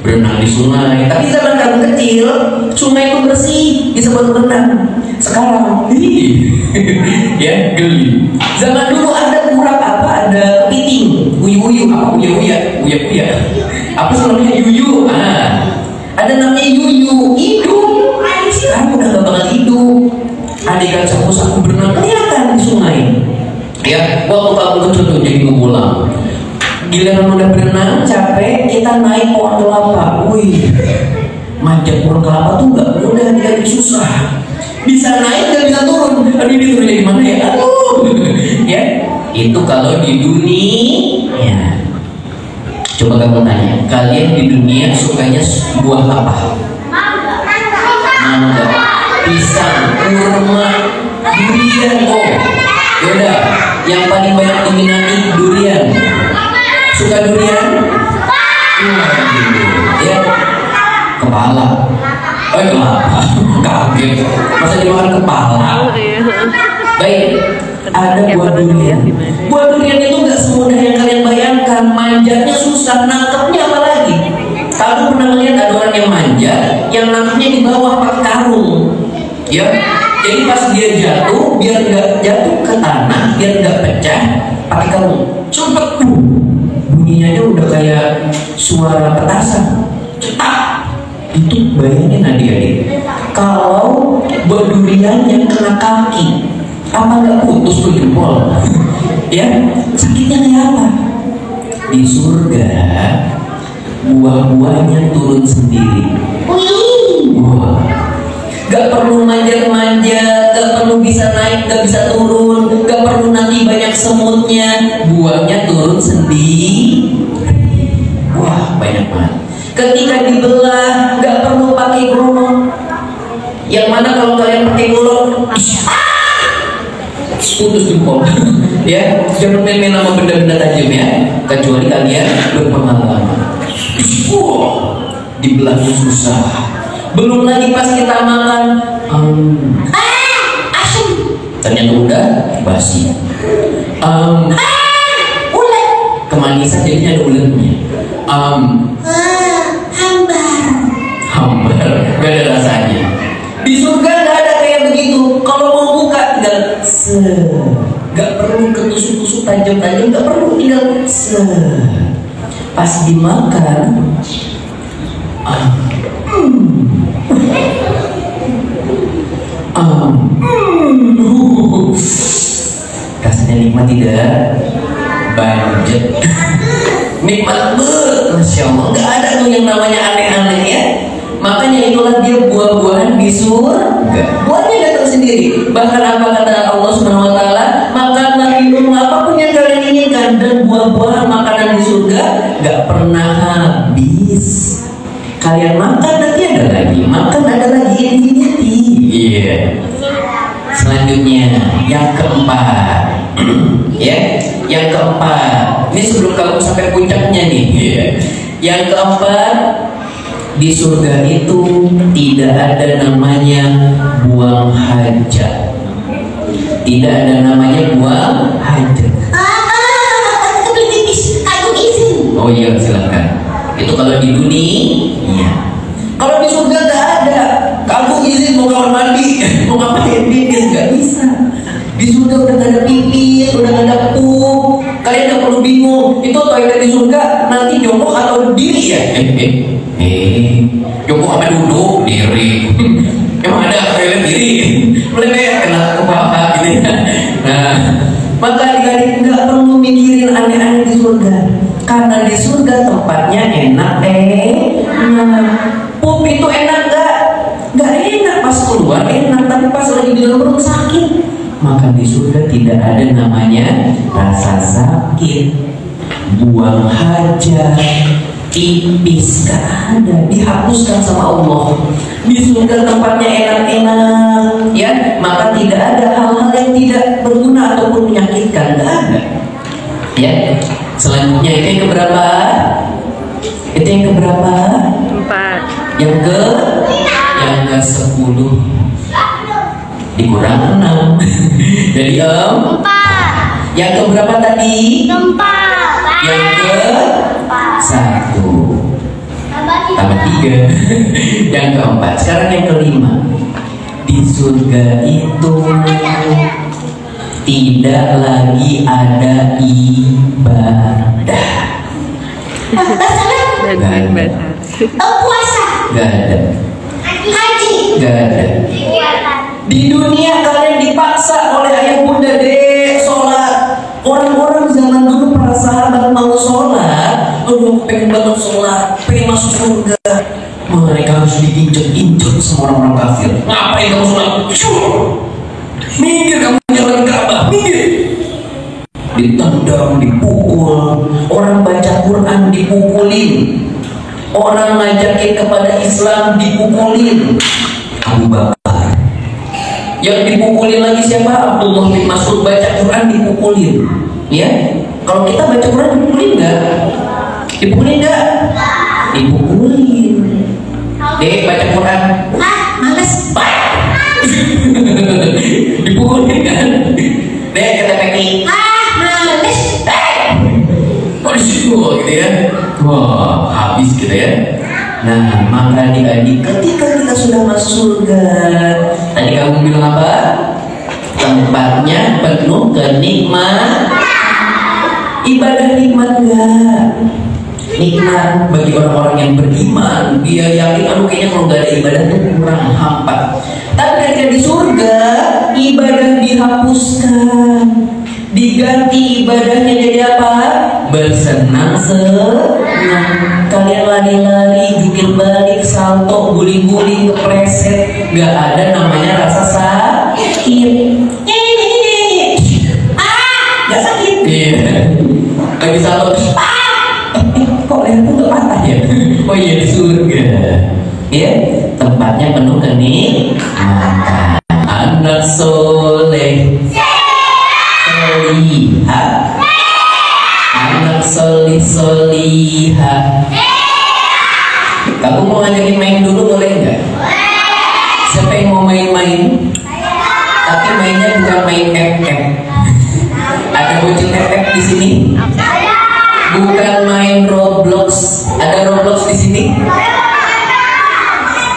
berenang di sungai. Tapi zaman kamu kecil, sungai itu bersih, bisa buat berenang. Sekarang, ya geli. Zaman dulu ada kurap apa? Ada kepiting, uyu-uyu, apa uya-uya, apa sih namanya yuyu? Ada namanya yuyu, hidup. Sekarang udah gak bakal hidup. Ada ikan sapu-sapu berenang kelihatan di sungai. Ya, waktu kamu kecil tuh jadi ngulang. Giliran udah berenang capek, kita naik pohon kelapa. Wih, manjat pohon kelapa tuh nggak mudah, dia susah. Bisa naik nggak bisa turun. Aduh, ini turunnya gimana ya? Aduh, ya. Itu kalau di dunia. Coba kamu tanya, kalian di dunia sukanya buah apa? Mangga, pisang, kurma, durian. Yaudah, yang paling banyak diminati durian. Suka durian? Ya, kepala. Kelapa. Kaget. Masa dimakan kepala? Baik, ada buah durian. Buah durian itu nggak semudah yang kalian bayangkan. Manjanya susah, nangkepnya apalagi. Kamu pernah lihat ada orang yang manja, yang nangkepnya di bawah pakai karung, ya? Jadi pas dia jatuh, biar nggak jatuh ke tanah, biar nggak pecah, pakai karung. Cepet tuh, bunyinya aja udah kayak suara petasan. Cetak. Itu bayangin adik-adik, kalau buah durian yang kena kaki, apa nggak putus tuh jempol? Ya, sakitnya kayak apa? Di surga, buah-buahnya turun sendiri. Wah. Gak perlu manja-manja, gak perlu bisa naik, gak bisa turun, gak perlu nanti banyak semutnya, buahnya turun sendiri. Wah, banyak banget. Ketika dibelah, gak perlu pakai golong. Yang mana kalau kalian pakai golong, putus jempol. Ya, jangan main-main sama benda-benda tajam ya, kecuali kalian berpengalaman. Dibelahnya susah. Belum lagi pas kita makan, asam, ternyata udah basi. Ulet, kemanisan jadinya ada uletnya. Hambar, gak ada rasanya. Di surga gak ada kayak begitu. Kalau mau buka tinggal gak perlu ketusuk-tusuk tajam-tajam, gak perlu, tinggal pas dimakan. Rasanya nikmat tidak? Banget. Nikmat banget, masya Allah. Gak ada tuh yang namanya aneh-aneh ya. Makanya itulah dia buah-buahan di surga. Buahnya datang sendiri. Bahkan apa kata Allah Subhanahu Wa Taala? Makanlah, minum apapun yang kalian inginkan, dan buah-buahan makanan di surga gak pernah habis. Kalian makan nanti ada lagi, makan ada lagi, infinity. Iya. Selanjutnya yang keempat, ya, yang keempat. Ini sebelum kamu sampai puncaknya nih. Ya. Yang keempat, di surga itu tidak ada namanya buang hajat. Tidak ada namanya buang hajat. Oh iya, silakan. Itu kalau di dunia. Kalau di surga nggak ada. Kamu izin mau kamar mandi, mau ngapain pipis, nggak bisa. Di surga udah nggak ada pipis, udah nggak ada pup. Kalian nggak perlu bingung. Itu toilet di surga nanti jongkok atau diri ya? Jongkok apa duduk? Diri. Emang ada toilet diri? Melewet kena ke bawah gitu ya. Nah, maka adik-adik nggak perlu mikirin aneh-aneh di surga. Karena di surga tempatnya enak pup itu enak nggak enak pas keluar enak, tapi pas lagi di dalam perut sakit. Maka di surga tidak ada namanya rasa sakit, buang hajat, tipis, gak ada, dihapuskan sama Allah. Di surga tempatnya enak-enak, ya, maka tidak ada hal-hal yang tidak berguna ataupun menyakitkan, gak ada. Ya, selanjutnya itu yang keberapa? Itu yang keberapa? 4. Yang ke 10 dikurang 6 jadi 4. Yang keberapa tadi? Keempat. Yang ke 1 tambah 3 yang keempat. Sekarang yang kelima. Di surga itu tidak lagi ada ibadah. Dan Puasa. Gak ada. Haji. Gak ada. Di dunia kalian dipaksa oleh ayah bunda dek sholat. Orang-orang zaman dulu para sahabat mau sholat, aduh pengen banget sholat, pengen masuk surga. Mereka harus diinjek-injek sama orang-orang kafir. Ngapain kamu sholat? Minggir kamu, jalan Ka'bah, minggir. Ditendang, dipukul. Orang baca Quran dipukulin. Orang ngajakin kepada Islam dipukulin. Abu Bakar. Yang dipukulin lagi siapa? Abdullah bin Mas'ud baca Quran dipukulin. Ya, kalau kita baca Quran dipukulin nggak? Dipukulin nggak? Dipukulin. Baca Quran. Males. Dipukulin kan? Kata Peki. Males. Kok disitu gitu ya? Wah, habis gitu ya. Nah, maka adik-adik ketika kita sudah masuk surga, tadi kamu bilang apa? Tempatnya penuh kenikmatan. Ibadah nikmat enggak? Nikmat bagi orang-orang yang beriman. Dia yakin, aduh kayaknya kalau nggak ada ibadah itu kurang, hampa. Tapi ketika di surga, ibadah dihapuskan. Diganti ibadahnya jadi apa? Bersenang-senang. Kalian lari-lari, jungkir balik, salto, guling-guling, kepleset. Gak ada namanya rasa sakit. Gak sakit. Iya. Lagi salto. Kok leherku gak patah ya? Oh iya, di surga. Ya, tempatnya penuh kenikmatan. Anak soleh. Solihah, anak solihah. Kamu mau ngajakin main dulu boleh nggak? Siapa yang mau main-main? Tapi mainnya bukan main FF. Ada bocil FF di sini? Bukan main Roblox. Ada Roblox di sini?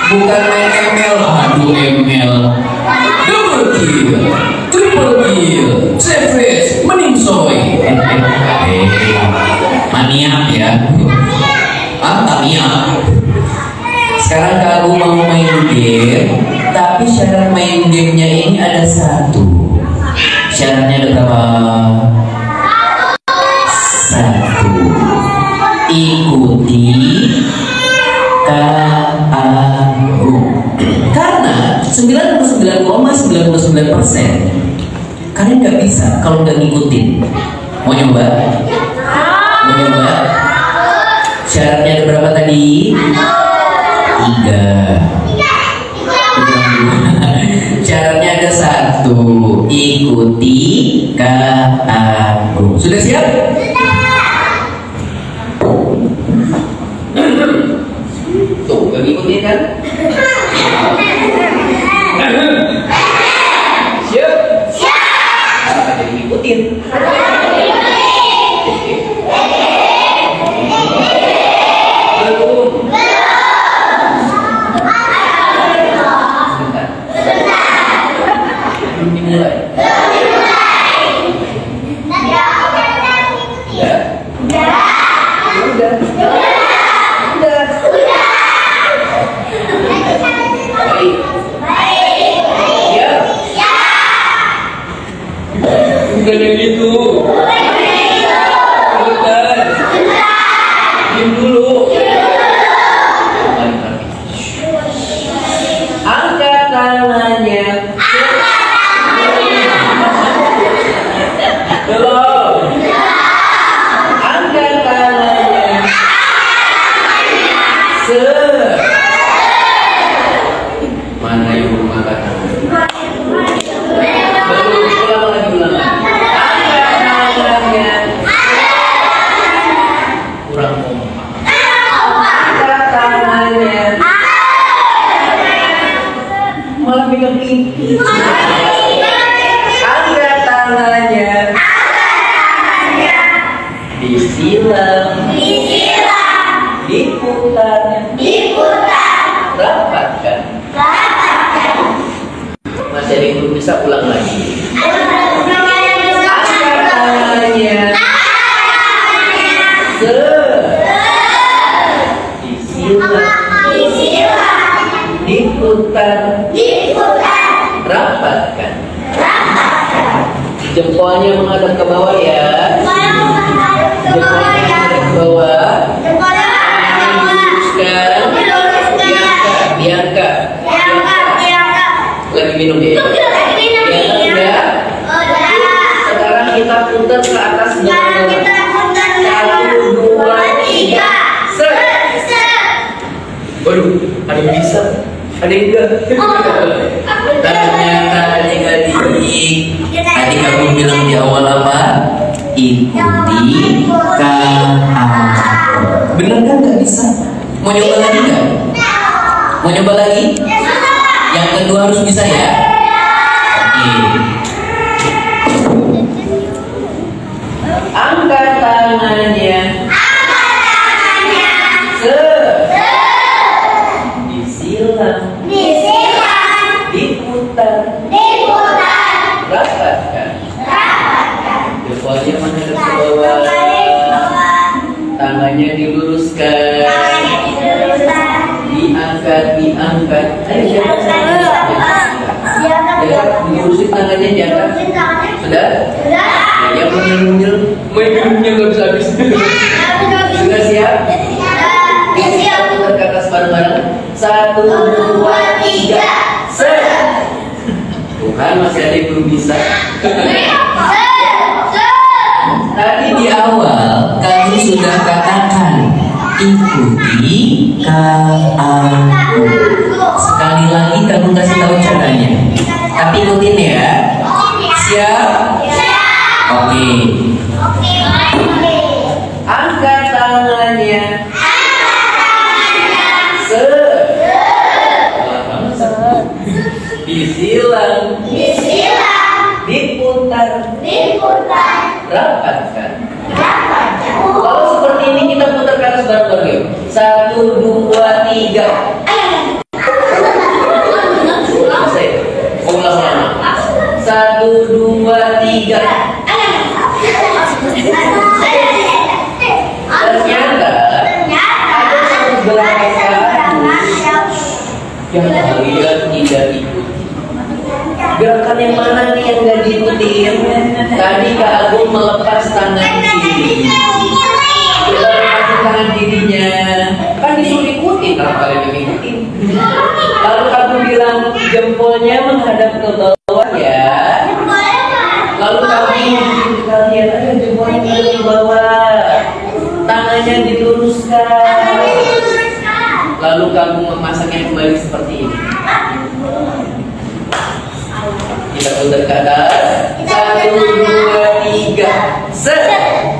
Bukan main ML. Aduh ML. Double kill, triple kill, savage, meningsoy. Maniak ya. Maniak. Sekarang kamu mau main game, tapi syarat main gamenya ini ada satu. Syaratnya ada berapa? 1. Ikuti KAU. Karena 99,99% kalian nggak bisa kalau nggak ngikutin. Mau nyoba? Mau nyoba? Syaratnya ada berapa tadi? 3. Syaratnya ada 1. Ikuti KAU. Sudah siap? Tuh, gak ngikutin kan? Siap? Siap. Jadi ngikutin. Disilang. Diputar. Rapatkan. Masih ada yang belum bisa, ulang lagi. Angkat tangannya. Disilang. Diputar. Rapatkan. Jempolnya menghadap ke bawah ya. Jempolnya menghadap ke bawah. Diangkat. Lagi minum ya. Ya. Sekarang kita putar ke atas dan bawah. 1, 2, 3. Waduh, ada yang bisa, ada yang enggak. Ternyata adik-adik, tadi kamu bilang di awal apa? Ikuti kata. Bener kan nggak bisa? Mau nyoba lagi nggak? Mau nyoba lagi? Yang kedua harus bisa ya. Oke. Angkat tangannya. Disilang. Diputar. Rapatkan. Jempolnya menghadap ke bawah. Tangannya diluruskan. Diangkat. Ayo diangkat. Dilurusin tangannya, diangkat. Sudah? Yang menyel-menyel nggak bisa habis. Sudah siap? Siap. Putar ke atas bareng-bareng. 1, 2, 3. Tuhan, masih ada yang belum bisa. Tadi di awal kamu sudah katakan ikuti kataku. Sekali lagi kamu kasih tahu caranya. Tapi ikutin ya. Siap? Oke. Angkat tangannya. Disilang. Diputar. Rapatkan. Kalau seperti ini kita putar ke atas bareng-bareng yuk. 1, 2, 3. Ulang-ulang. 1, 2, 3. Ternyata ada satu gerakan yang kalian tidak ikuti. Gerakan yang mana nih yang gak diikutin? Tadi Kak Agung melepas tangan kiri. Kita lepasin tangan kirinya. Kan disuruh ikutin, kalau kalian yang ikutin. Lalu kamu bilang jempolnya menghadap ke bawah ya. Lalu kamu kalian aja jempolnya menghadap ke bawah. Tangannya diluruskan. Lalu kamu memasangnya kembali seperti ini. Kita putar ke atas. 1, 2, 3.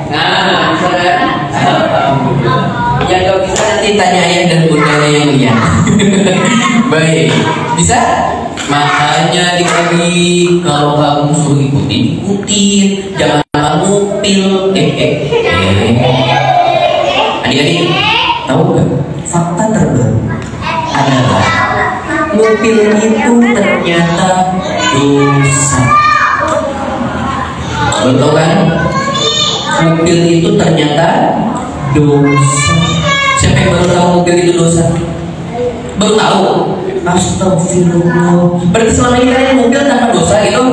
Nah, bisa kan? Alhamdulillah. Yang gak bisa nanti tanya ayah dan bundanya yang lihat. Baik, bisa? Makanya dibagi kalau kamu suruh ikutin, jangan kamu pil. Adik-adik, tahu gak? Fakta terbaru adalah ngupil itu ternyata dosa. Betul kan? Ngupil itu ternyata dosa. Siapa yang baru tahu ngupil itu dosa? Baru tahu? Astagfirullah. Berarti selama ini kalian ngupil tanpa dosa gitu?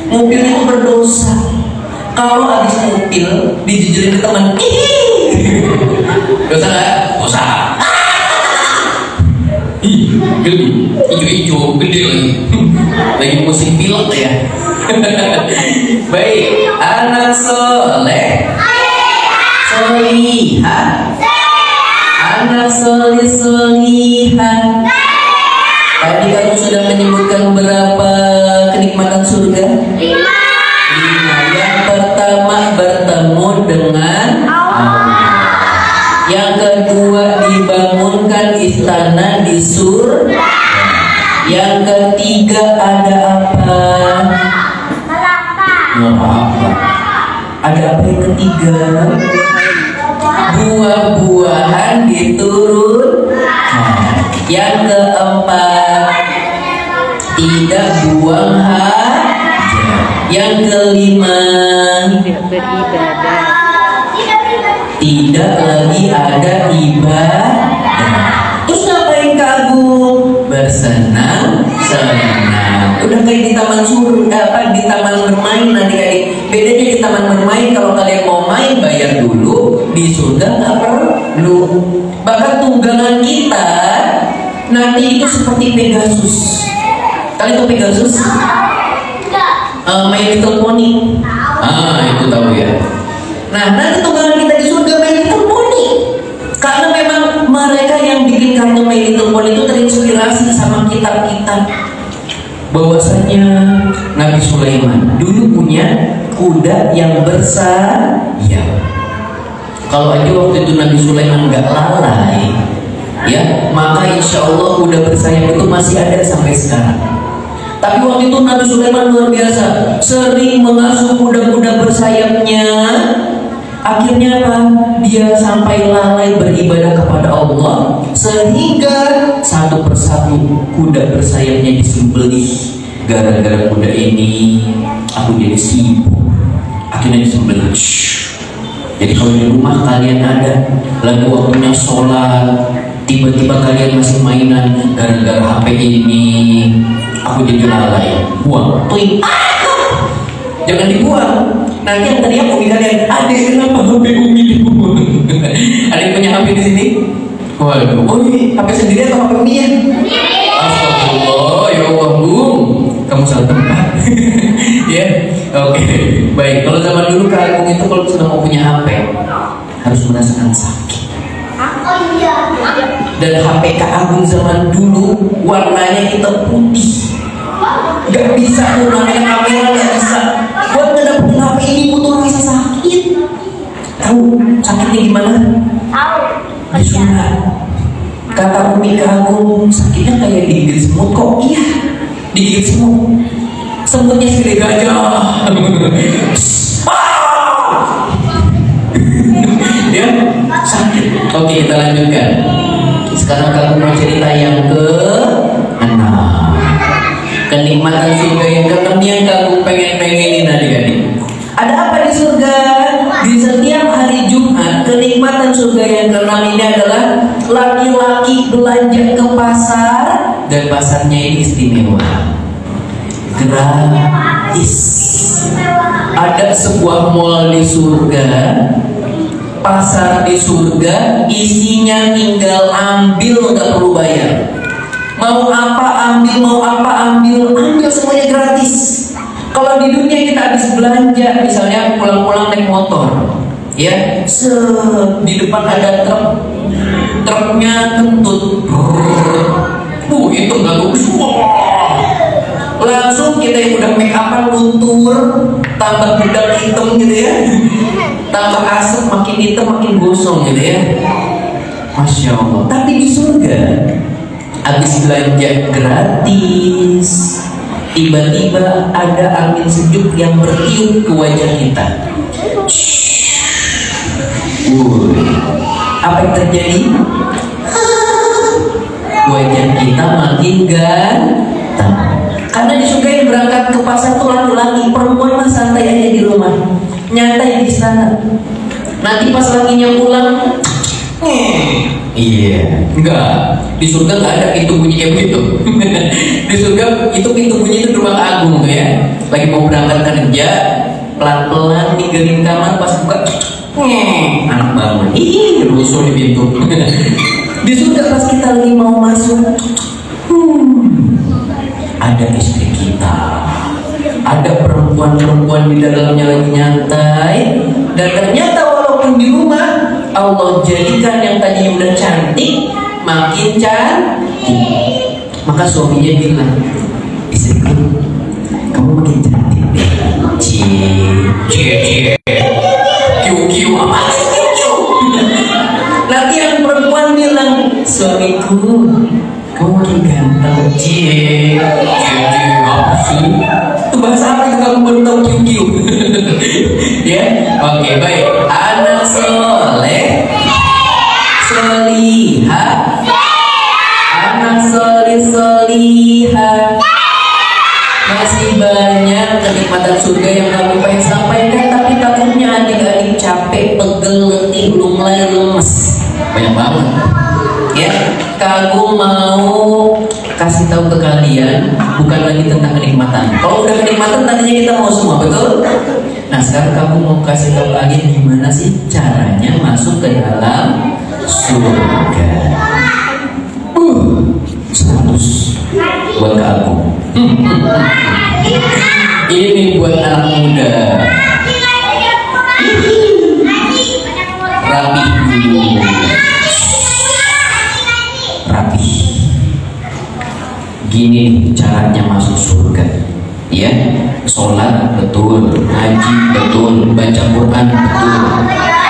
Ngupil itu berdosa. Kalau habis ngupil dijejelin ke teman, dosa nggak? Dosa. Ih, gede, hijau-hijau, gede lagi. Lagi musim pilek ya. Baik, anak soleh, solihah, anak solihah. Tadi kamu sudah menyebutkan berapa kenikmatan surga? 5. Yang pertama bertemu dengan Allah. Yang kedua dibangunkan istana di surga. Yang ketiga ada apa? Neraka. Ada apa yang ketiga? Buah-buahan diturunkan. Yang keempat, tidak buang hajat. Yang kelima, Tidak beribadah. tidak lagi ada ibadah. Terus ngapain kagum? Bersenang-senang. Udah kayak di taman di taman bermain adik-adik. Bedanya di taman bermain, kalau kalian mau main bayar dulu, di surga nggak perlu. Bahkan tunggangan kita nanti itu seperti Pegasus. Kalian tahu Pegasus? My Little Pony. Itu tahu ya. Nah, nanti tunggangan kita di surga My Little Pony. Karena memang mereka yang bikin kartu My Little Pony itu terinspirasi sama kitab-kitab. Bahwasanya Nabi Sulaiman dulu punya kuda yang bersayap. Kalau aja waktu itu Nabi Sulaiman nggak lalai, ya, maka insya Allah kuda bersayap itu masih ada sampai sekarang. Tapi waktu itu Nabi Sulaiman luar biasa, sering mengasuh kuda-kuda bersayapnya. Akhirnya apa? Dia sampai lalai beribadah kepada Allah, sehingga satu persatu kuda bersayapnya disembelih. Gara-gara kuda ini aku jadi sibuk, akhirnya disembelih. Jadi kalau di rumah kalian ada lagi waktunya sholat, tiba-tiba kalian masih mainan, gara-gara HP ini aku jadi lalai, buang, tuing. Jangan dibuang. Nanti yang teriak umi kalian, adek kenapa HP umi dibuang? Ada yang punya HP di sini? Waduh, HP sendiri atau HP umi ya? Astagfirullah, ya Allah, kamu salah tempat. Ya, oke, baik. Kalau zaman dulu Kak Agung itu kalau sudah mau punya HP harus merasakan sakit. Dan HP Kak Agung zaman dulu warnanya hitam putih. Gak bisa tuh namanya kamera, gak bisa. Buat ngedapetin HP ini butuh rasa sakit. Tahu sakitnya gimana? Tahu. Disunat. Kata Umi Kak Agung, sakitnya kayak digigit semut kok. Iya, digigit semut. Semutnya segede gajah. Ya, sakit. Oke, kita lanjutkan. Sekarang kamu mau cerita yang ke-6. Kenikmatan surga yang ke-6 yang kamu pengen-pengenin adik-adik. Ada apa di surga? Di setiap hari Jumat, kenikmatan surga yang ke-6 ini adalah laki-laki belanja ke pasar, dan pasarnya ini istimewa, gratis. Ada sebuah mall di surga, pasar di surga, isinya tinggal ambil, nggak perlu bayar. Mau apa ambil, mau apa ambil, ambil semuanya gratis. Kalau di dunia kita habis belanja, misalnya pulang-pulang naik motor, ya, di depan ada truk, truknya kentut, itu nggak bagus, langsung kita yang udah make upan luntur, tambah bedak hitam gitu ya, tambah asap makin hitam makin gosong gitu ya, Masya Allah. Tapi di surga habis belanja gratis, tiba-tiba ada angin sejuk yang bertiup ke wajah kita. Apa yang terjadi? Wajah kita makin ganteng. Karena di surga yang berangkat ke pasar tuh laki-laki, perempuan mah santai aja di rumah, nyantai di sana. Nanti pas lakinya pulang, iya, enggak. Di surga nggak ada pintu bunyi kayak begitu. Di surga itu pintu bunyi itu rumah Agung ya. Lagi mau berangkat kerja, pelan-pelan ninggalin kamar, pas buka, anak bangun, rusuh di pintu. Di surga pas kita lagi mau masuk, ada istri kita, ada perempuan-perempuan di dalamnya lagi nyantai, dan ternyata walaupun di rumah Allah jadikan yang tadinya udah cantik makin cantik. Maka suaminya bilang, istriku, kamu makin cantik deh. Cie, kiu apa sih kiu? Nanti yang perempuan bilang, suamiku, kamu makin ganteng. Cie, apa sih? Itu bahasa apa itu kamu baru tahu kiu? Ya, Oke, baik. Anak soleh, solihah, anak soleh, solihah. Masih banyak kenikmatan surga yang kami pengen sampaikan, tapi takutnya adik-adik capek, pegel, letih, lunglai, lemes. Banyak banget. Ya, Kak mau kasih tahu ke kalian bukan lagi tentang kenikmatan. Kalau udah kenikmatan tadinya kita mau semua, betul? Nah, sekarang kamu mau kasih tahu lagi gimana sih caranya masuk ke dalam surga. 100 buat kamu. Ini buat anak muda. Rapi dulu. Rapi. Gini caranya masuk surga. Ya, sholat betul, ngaji betul, baca Quran betul.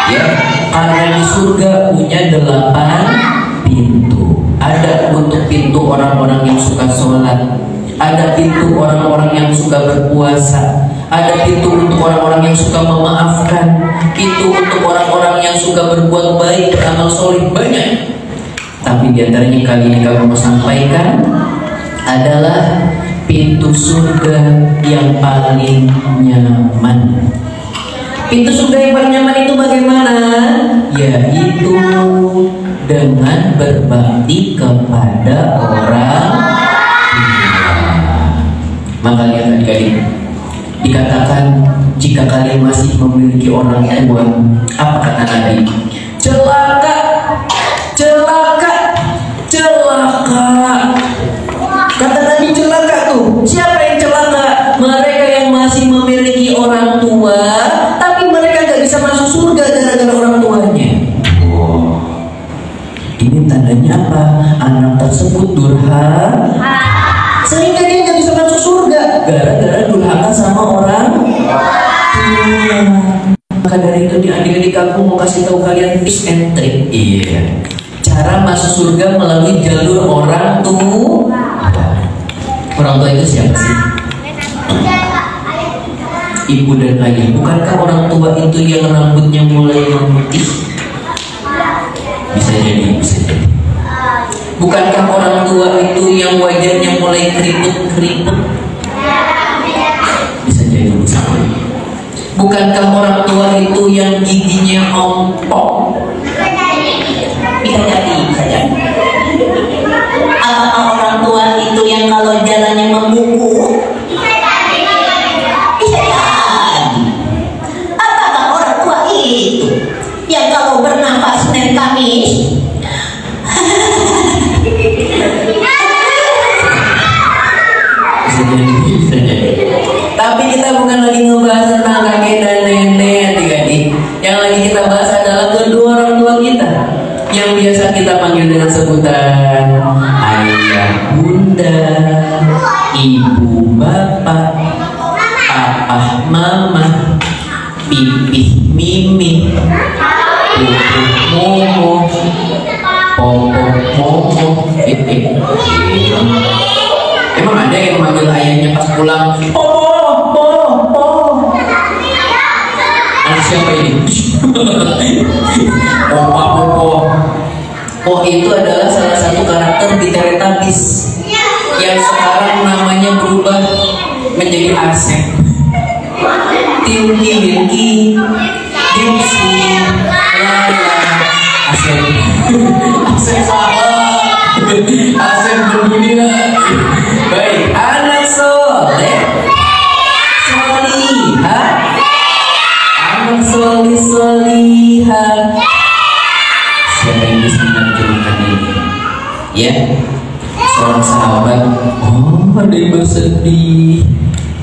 Ya, karena di surga punya 8 pintu. Ada untuk pintu orang-orang yang suka sholat, ada pintu orang-orang yang suka berpuasa, ada pintu untuk orang-orang yang suka memaafkan, pintu untuk orang-orang yang suka berbuat baik, beramal soleh, banyak. Tapi diantaranya kali ini kami mau sampaikan adalah pintu surga yang paling nyaman. Pintu surga yang paling nyaman itu bagaimana? Yaitu dengan berbakti kepada orang tua. Maka lihat adik-adik, dikatakan jika kalian masih memiliki orang tua, apa kata Nabi? Celaka, celaka, celaka. Kata Nabi celaka tuh. Siapa yang celaka? Mereka yang masih memiliki orang tua, tapi mereka gak bisa masuk surga gara-gara orang tuanya. Ini tandanya apa? Anak tersebut durhaka, sehingga dia nggak bisa masuk surga gara-gara durhaka sama orang tua. Maka dari itu adik-adik aku mau kasih tahu kalian tips and trick. Iya. Cara masuk surga melalui jalur orang tua. Orang tua itu siapa sih? Ibu dan ayah. Bukankah orang tua itu yang rambutnya mulai memutih? Bisa jadi, bisa jadi. Bukankah orang tua itu yang wajahnya mulai keriput-keriput? Bisa jadi, bisa jadi. Bukankah orang tua itu yang giginya ompong? Bisa jadi, bisa jadi. Apakah orang tua itu yang kalau jalannya membuku? Bisa jadi. Apakah orang tua itu yang kalau bernafas Senin Kamis? Bisa jadi, bisa jadi. Tapi kita bukan lagi ngebahas tentang kakek dan nenek, adik-adik. Yang lagi kita bahas adalah kedua orang tua kita, yang biasa kita panggil dengan sebutan ayah, bunda, ibu, bapak, papa, mama, pipih, mimi, pupuk, momo, popok, momo. Emang ada yang manggil ayahnya pas pulang? Anak siapa ini? Oh, itu adalah salah satu karakter di Teletubbies yang sekarang namanya berubah menjadi Asep. Tinky Winky, Dipsy, Lala, Asep. Asep salah. Asep berdunia. Baik, anak soleh, solihah, anak soleh, solihah. Siapa yang bisa menerjemahkan ini? Ya, seorang sahabat. Oh, ada yang bersedih.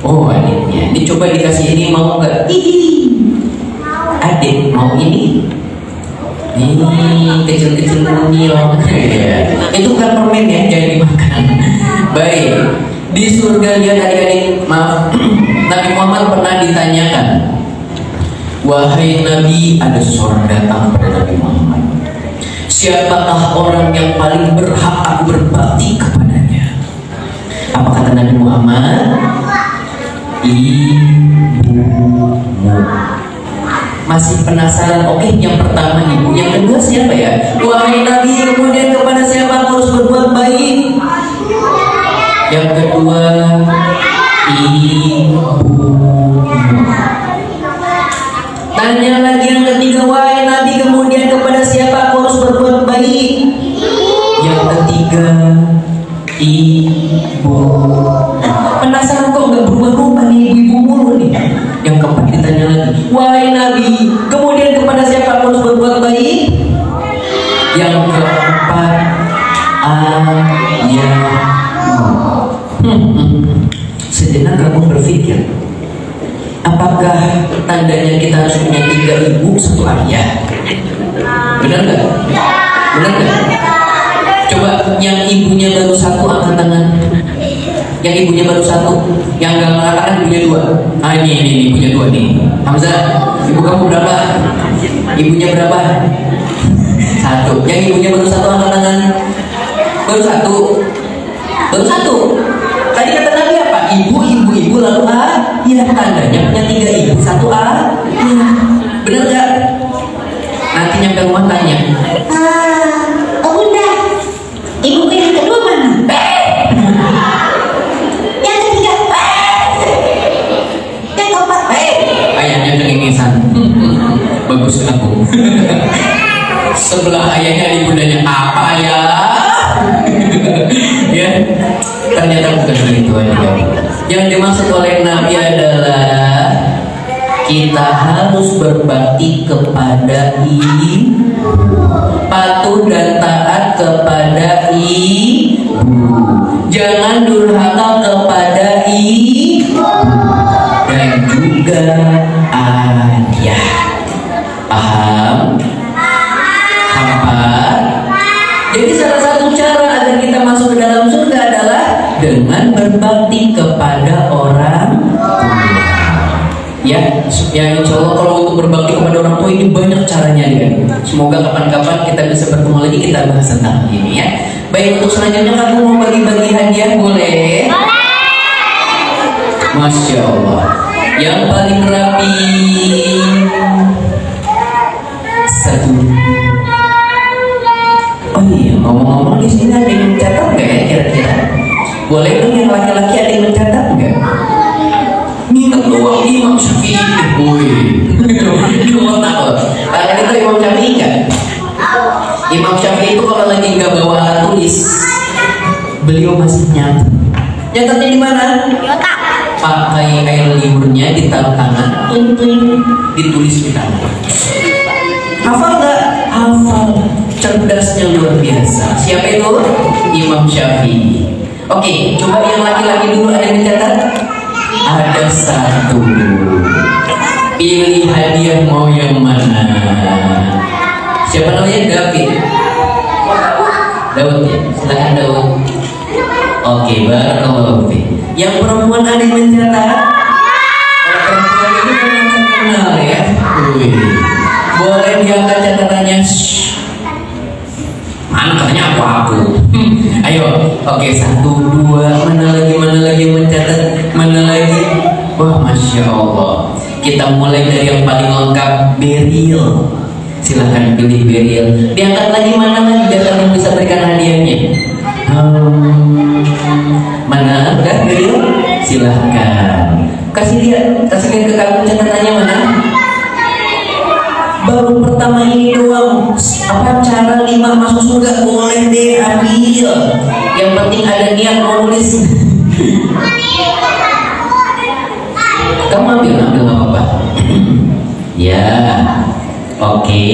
Oh, adiknya. Ini coba dikasih ini, mau nggak? Adik mau ini? Ini kecil-kecil kunyil. Itu kan permen ya, jangan dimakan. Baik, di surga lihat adik-adik, maaf, Nabi Muhammad pernah ditanyakan, wahai Nabi, ada seseorang datang pada Nabi Muhammad, siapakah orang yang paling berhak aku berbakti kepadanya? Apa kata Nabi Muhammad? Ibumu. Masih penasaran? Oke, yang pertama ibu, yang kedua siapa ya? Wahai Nabi, kemudian kepada siapa aku harus berbuat baik? Yang kedua, ibu. Tanya lagi yang ketiga, wahai Nabi, kemudian kepada siapa aku harus berbuat baik? Yang ketiga, ibu. Penasaran kok nggak berubah-ubah nih ibu-ibu mulu nih. Yang keempat ditanya lagi, wahai Nabi, kemudian kepada siapa aku harus berbuat baik? Yang keempat, sejenak kamu berpikir, apakah tandanya kita harus punya 3 ibu 1 ayah? Benar nggak? Benar nggak? Coba yang ibunya baru 1 angkat tangan. Yang ibunya baru 1, yang nggak mengatakan ibunya 2. Ah ini ibunya 2 nih. Hamzah, ibu kamu berapa? Ibunya berapa? 1. Yang ibunya baru 1 angkat tangan. Baru 1. Baru 1. Tadi kata Nabi apa? Ibu lalu ya tandanya punya 3 ibu 1 ya. Bener nggak? Nanti nyampe rumah tanya. Oh bunda, ibu yang kedua mana? Yang ketiga, yang keempat, Ayahnya kengengesan. Bagus aku. Sebelah ayahnya di bundanya apa ya? Ya, ternyata bukan begitu aja. Yang dimaksud oleh Nabi adalah kita harus berbakti kepada ibu, patuh dan taat kepada ibu, jangan durhaka kepada ibu dan juga ayah. Paham? Hampa? Jadi salah satu cara agar kita masuk ke dalam surga adalah dengan berbakti kepada orang tua. Ya insya Allah kalau untuk berbakti kepada orang tua ini banyak caranya ya. Semoga kapan-kapan kita bisa bertemu lagi, kita bahas tentang ini ya. Baik, untuk selanjutnya kamu mau bagi-bagi hadiah boleh? Masya Allah. Yang paling rapi 1. Oh iya, ngomong-ngomong di sini ada yang mencatat nggak ya kira-kira? Boleh dong yang laki-laki ada yang mencatat nggak? Minat doang Imam Syafi'i. Wih, itu otak loh. Karena itu Imam Syafi'i kan? Imam Syafi'i itu kalau lagi nggak bawa alat tulis, beliau masih nyatet. Nyatetnya di mana? Pakai air liurnya ditaruh tangan, ditulis di tangan. Hafal nggak? Hafal. Cerdasnya luar biasa. Siapa itu? Imam Syafi'i. Oke, coba yang laki-laki dulu, ada yang mencatat? Ada 1. Pilih hadiah mau yang mana? Siapa namanya? David. Daud ya? Silahkan Daud. Oke, barakallahu fiik. Yang perempuan ada yang mencatat? Perempuan ini memang terkenal ya. Boleh diangkat catatannya. Mana katanya aku. Ayo, oke 1, 2, mana lagi yang mencatat, mana lagi? Wah, masya Allah. Kita mulai dari yang paling lengkap, Beril. Silahkan pilih Beril. Diangkat lagi mana lagi biar kamu bisa berikan hadiahnya. Mana? Udah Beril? Silahkan. Kasih lihat ke kamu catatannya mana? Baru pertama ini doang. Apa cara 5 masuk surga? Boleh deh ambil. Yang penting ada niat mau nulis. Kamu ambil nggak apa-apa. Ya, oke.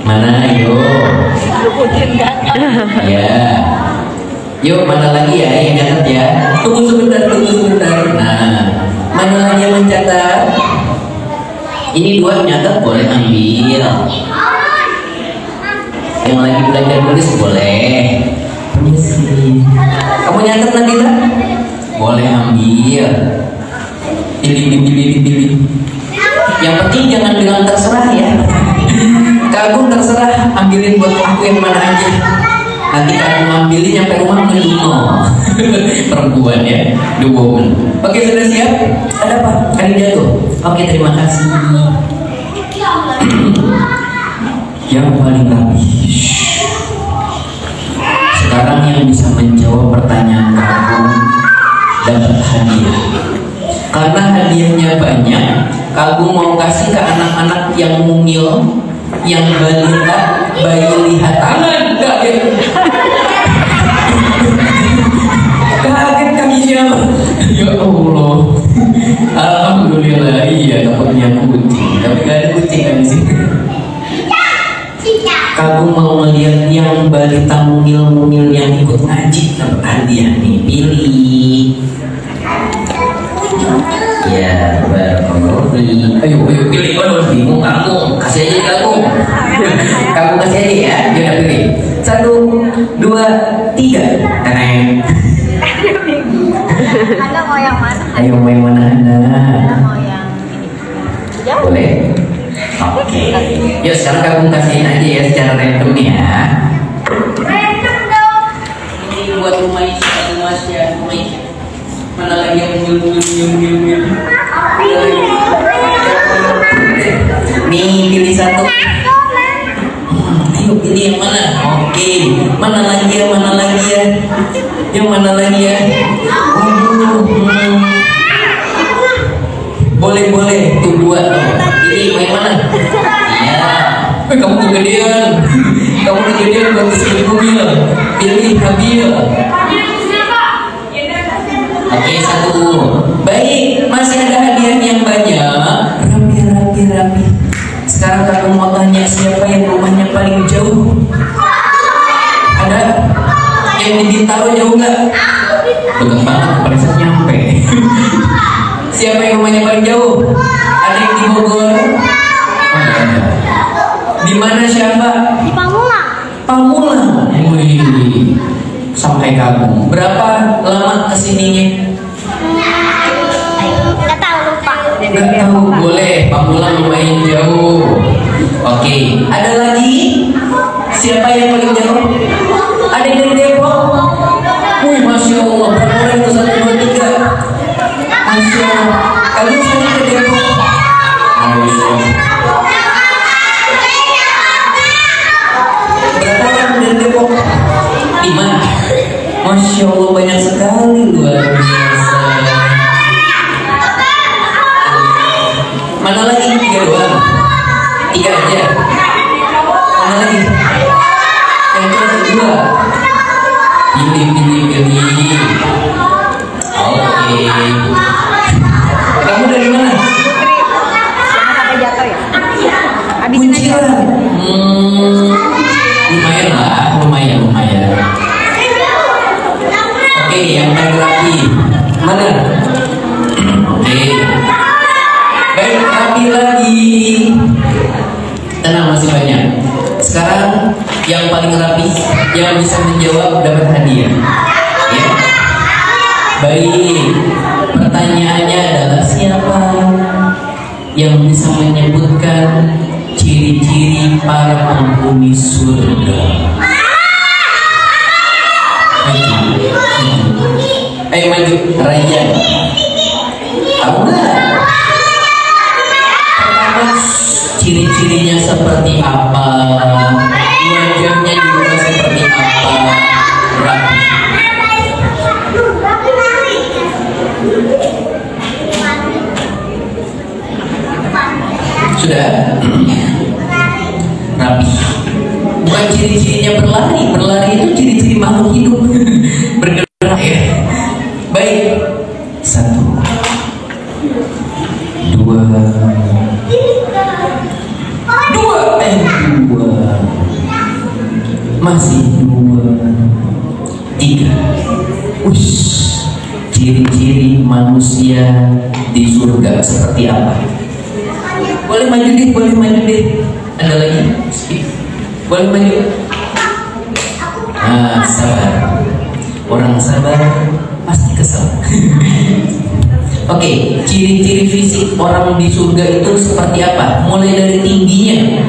Mana yuk? Ya, yuk mana lagi ya yang catat ya? Tunggu sebentar. Nah, mana lagi yang mencatat? Ini 2 nyatet boleh ambil. Yang lagi belajar tulis boleh. Permisi. Kamu nyatet Nabila? Boleh ambil. Pilih. Yang penting jangan bilang terserah ya. Kagum terserah, ambilin buat aku yang mana aja. Nanti kalau ngambilin nyampe rumah melino. Perempuan ya, the woman. Oke, sudah siap? Ada apa? Ada yang jatuh? Oke, terima kasih. Yang paling rapi. Sekarang yang bisa menjawab pertanyaan kamu dapat hadiah. Karena hadiahnya banyak, kamu mau kasih ke anak-anak yang mungil, yang balita, bayi lihat tangan, kaget. Kaget kaki siapa? Ya Allah. Alhamdulillah, iya dapatnya kucing. Tapi gak ada kucing kan di sini. Kamu mau melihat yang balita mungil-mungil yang ikut ngaji dapat hadiah nih, pilih. Ya, barakallahu. Ayo pilih. Waduh, bingung kamu. Kasih aja kamu. Kamu kasih aja ya. Dia pilih. 1, 2, 3. Tenang. Anda mau yang mana? Ayo mau yang mana Anda? Mau yang ini. Boleh. Oke. Yuk sekarang kamu kasihin aja ya secara random ya. Random dong. Ini buat rumah Isya. Mana lagi yang mil. Nih pilih satu. Ayo pilih yang mana? Oke. Mana lagi ya? Yang mana lagi ya? Boleh. Tuh 2 tuh. Pilih yang mana? Iya. Kamu kegedean. Buat kesini mobil. Pilih Habil. Oke, 1. Baik, masih ada hadiah yang banyak. Rapi. Sekarang kamu mau tanya siapa yang rumahnya paling jauh? Ada? Yang di Bintaro jauh nggak? Dekat banget, pada nyampe. Siapa yang rumahnya paling jauh? Ada yang di Bogor? Oh, ada. Di mana siapa? Di Pamulang. Wih, sampai kamu. Berapa lama kesininya? Nggak tahu, lupa. Nggak tahu, boleh. Pamulang lumayan jauh. Oke, ada lagi? Siapa yang paling jauh? Ada yang dari Depok? Wih, Masya Allah. Berapa orang itu? 1, 2, 3. Masya Allah. Kamu saya ke Depok? Masya Allah. Berapa orang dari Depok? 5. Masya Allah, banyak sekali, luar biasa. Mana lagi? 3 doang. 3 aja. Mana lagi? Yang kedua. Pilih. Oke. Kamu dari mana? Jangan sampai jatuh ya. Habisin aja. Kunciran. Lumayan. Oke, yang paling rapi. Mana? Oke. Baik, rapi lagi. Tenang, masih banyak. Sekarang yang paling rapi, yang bisa menjawab dapat hadiah. Ya. Baik. Pertanyaannya adalah siapa yang bisa menyebutkan ciri-ciri para penghuni surga? Ayo maju, Rayyan. Tahu nggak? Pertama, ciri-cirinya seperti apa? Wajahnya juga seperti apa? Rapi. Sudah? Rapi. Bukan ciri-cirinya berlari itu ciri-ciri makhluk hidup. Bergerak ya. Baik. 1, 2, 2. Masih 2, 3. Ciri-ciri manusia di surga seperti apa? Boleh maju deh. Ada lagi? Boleh maju. Nah, sabar. Orang sabar pasti kesel. Oke, ciri-ciri fisik orang di surga itu seperti apa? Mulai dari tingginya.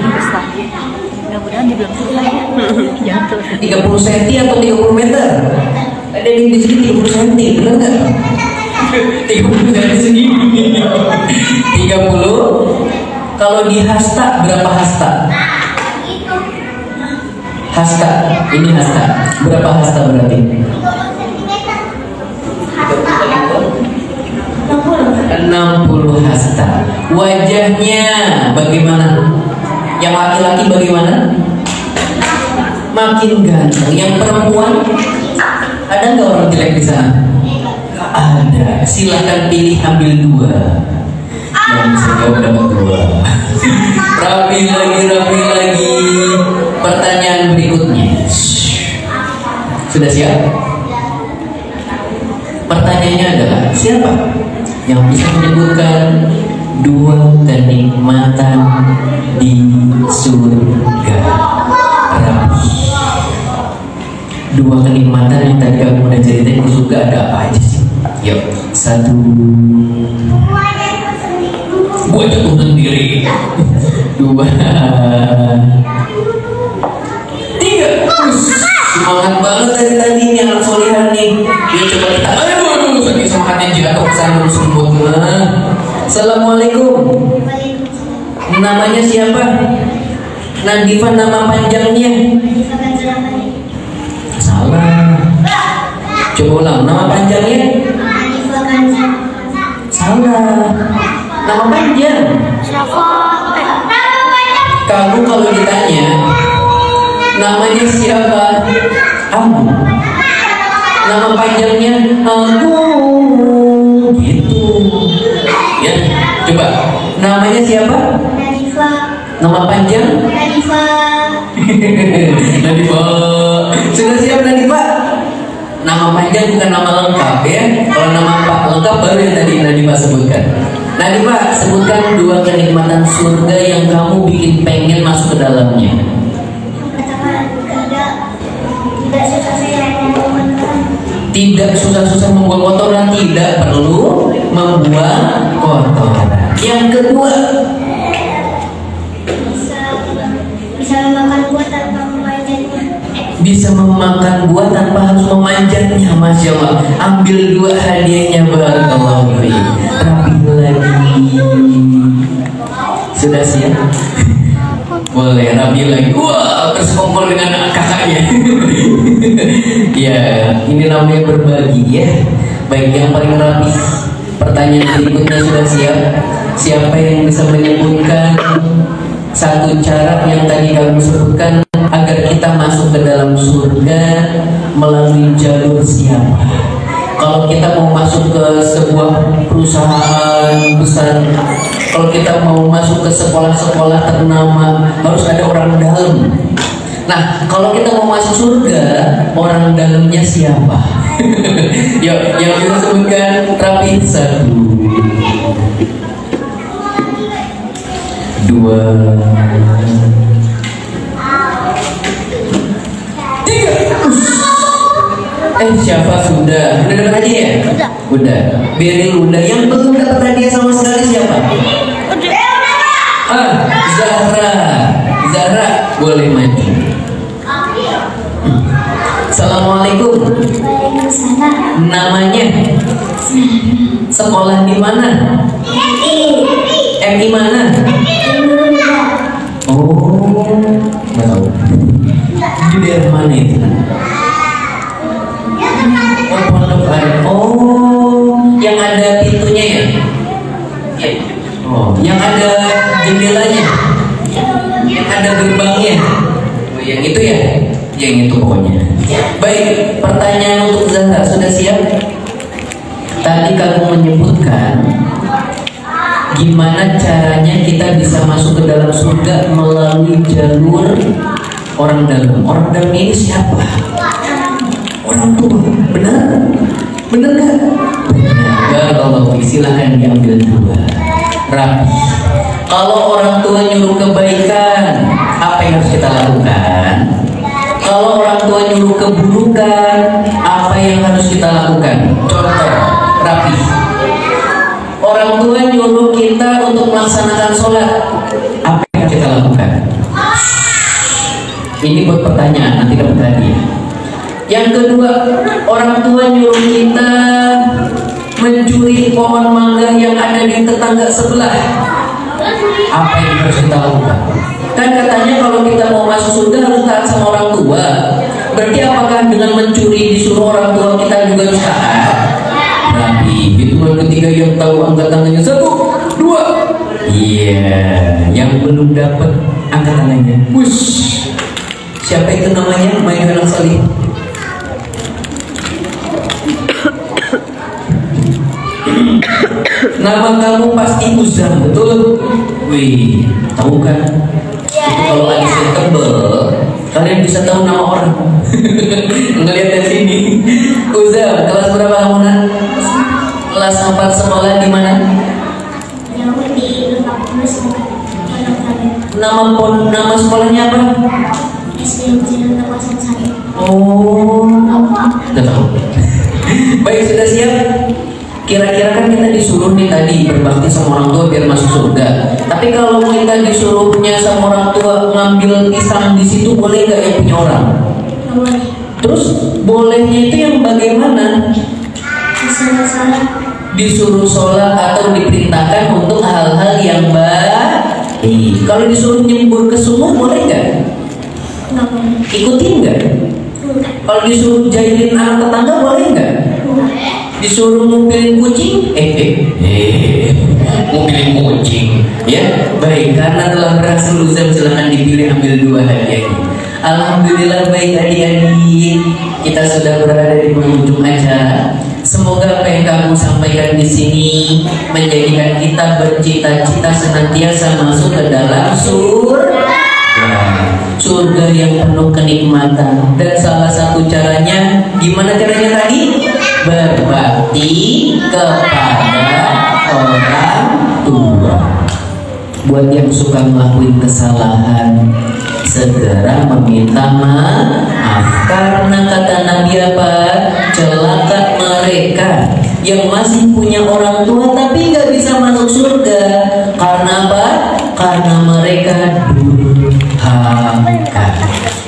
Mudah-mudahan dibilang susah ya. Jatuh. 30 cm atau 30 meter? Ada yang di sini 30 cm, benar nggak? 30 cm segini. 30. Kalau di hasta berapa hasta? Hasta, ini hasta. Berapa hasta berarti? 60 hasta. Wajahnya bagaimana? Yang laki-laki bagaimana? Makin ganteng. Yang perempuan ada nggak orang jelek di sana? Nggak ada. Silakan pilih, ambil 2. Yang bisa jawab dapat 2. Rapi lagi. Pertanyaan berikutnya. Sudah siap? Pertanyaannya adalah siapa yang bisa menyebutkan 2 kenikmatan di surga? Rapi. 2 kenikmatan yang tadi aku udah ceritain di surga ada apa aja sih? Yuk, 1. Gua jatuh sendiri. 2. 3. Semangat banget dari tadi nih anak solihan nih. Yuk coba kita. Aduh, tadi semangatnya jatuh kesana sembut. Assalamualaikum. Namanya siapa? Nadifa, nama panjangnya? Salah. Coba ulang, nama panjangnya? Salah. Nama panjang? Kamu kalau ditanya namanya siapa? Amu. Nama panjangnya Amu. Gitu. Ya, coba. Namanya siapa? Nadifa. Nama panjang? Nadifa. Nadifa. Sudah siap Nadifa? Nama panjang bukan nama lengkap ya. Kalau nama lengkap baru yang tadi Nadifa sebutkan. Nadifa, sebutkan 2 kenikmatan surga yang kamu bikin pengen masuk ke dalamnya. Tidak susah-susah membuang kotoran, tidak perlu membuang kotoran. Yang kedua, bisa memakan buah tanpa memanjatnya. bisa memakan buah tanpa harus memanjatnya. Masya Allah. Ambil 2 hadiahnya. Barakallahu fiik. Rapi lagi. Sudah siap? Boleh rapi lagi. Wah, tersekongkol dengan kakaknya. Ya, ini namanya berbagi ya. Baik, yang paling rapi. Pertanyaan berikutnya sudah siap. Siapa yang bisa menyebutkan 1 cara yang tadi kamu sebutkan agar kita masuk ke dalam surga melalui jalur siapa? Kalau kita mau masuk ke sebuah perusahaan besar, kalau kita mau masuk ke sekolah-sekolah ternama, harus ada orang dalam. Nah, kalau kita mau masuk surga, orang dalamnya siapa? Yuk, yang bisa sebutkan rapi. 1, 2, 3. Siapa sudah? Udah dapat hadiah ya? Udah. Biarin udah. Yang belum dapat hadiah sama sekali siapa? Zahra. Zahra boleh maju. Assalamualaikum. Namanya? Sekolah di mana? MI mana? Oh, tahu. Di daerah mana itu? Oh, Pondok Lain. Oh, yang ada pintunya ya? Oh, yang ada jendelanya? Yang ada gerbangnya? Oh, yang itu ya? Yang itu pokoknya. Baik, pertanyaan untuk Zahra sudah siap? Tadi kamu menyebutkan gimana caranya kita bisa masuk ke dalam surga melalui jalur orang dalam. Orang dalam ini siapa? Orang tua. Benar? Benar nggak? Benar. Kalau silahkan diambil 2. Rapi. Kalau orang tua nyuruh kebaikan, apa yang harus kita lakukan? Kalau orang tua nyuruh keburukan, apa yang harus kita lakukan? Contoh, rapi. Orang tua nyuruh kita untuk melaksanakan sholat, apa yang kita lakukan? Ini buat pertanyaan, nanti dapat hadiah. Yang kedua, orang tua nyuruh kita mencuri pohon mangga yang ada di tetangga sebelah. Apa yang harus kita lakukan? Kan katanya kalau kita mau masuk surga harus taat sama orang tua. Berarti apakah dengan mencuri disuruh orang tua kita juga harus taat? Tapi hitungan ketiga yang tahu angkat tangannya 1, 2. Iya, yang belum dapat angkat tangannya. Wush. Siapa itu namanya? Main anak salih. Nama kamu pasti Uzam, betul? Wih, tahu kan? Itu kalau alisnya tebel, kalian bisa tahu nama orang. Ngelihat dari sini. Uzam, kelas berapa kamu? Kelas 4 sekolah di mana? Nama sekolahnya apa? Oh, nggak tahu. Baik, sudah siap? Kira-kira kan kita disuruh nih tadi berbakti sama orang tua biar masuk surga. Tapi kalau kita disuruhnya sama orang tua ngambil pisang di situ, boleh nggak yang punya orang? Boleh. Terus bolehnya itu yang bagaimana? Disuruh sholat atau diperintahkan untuk hal-hal yang baik. Kalau disuruh nyembur ke sumur boleh nggak? Nggak boleh. Ikutin nggak? Kalau disuruh jahilin anak tetangga boleh nggak? Disuruh ngupilin kucing, ngupilin kucing, ya. Baik, karena telah berhasil Uzam, silahkan dipilih, ambil 2 hadiah ini. Alhamdulillah, baik adik-adik, kita sudah berada di penghujung acara. Semoga apa yang kamu sampaikan di sini menjadikan kita bercita-cita senantiasa masuk ke dalam surga yang penuh kenikmatan. Dan salah satu caranya, gimana caranya tadi? Berbakti kepada orang tua. Buat yang suka ngelakuin kesalahan, segera meminta maaf, karena kata Nabi apa? Celaka mereka yang masih punya orang tua tapi nggak bisa masuk surga. Karena apa? Karena mereka durhaka.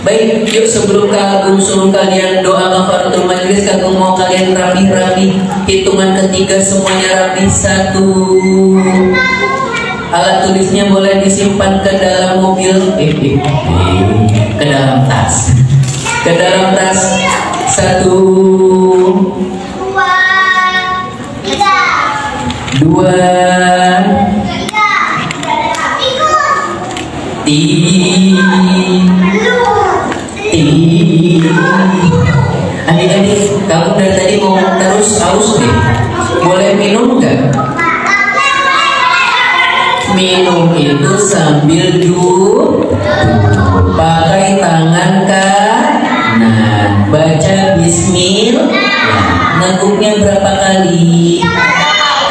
Baik, yuk sebelum kagum suruh kalian doa kafaratul majlis, kagum mau kalian rapi-rapi. Hitungan ketiga semuanya rapi. 1. Alat tulisnya boleh disimpan ke dalam mobil, ke dalam tas. Ke dalam tas. 1, 2, 3. Adik-adik, kamu dari tadi mau terus haus deh. Boleh minum nggak? Minum itu sambil duduk, pakai tangan kanan, baca bismillah. Neguknya berapa kali?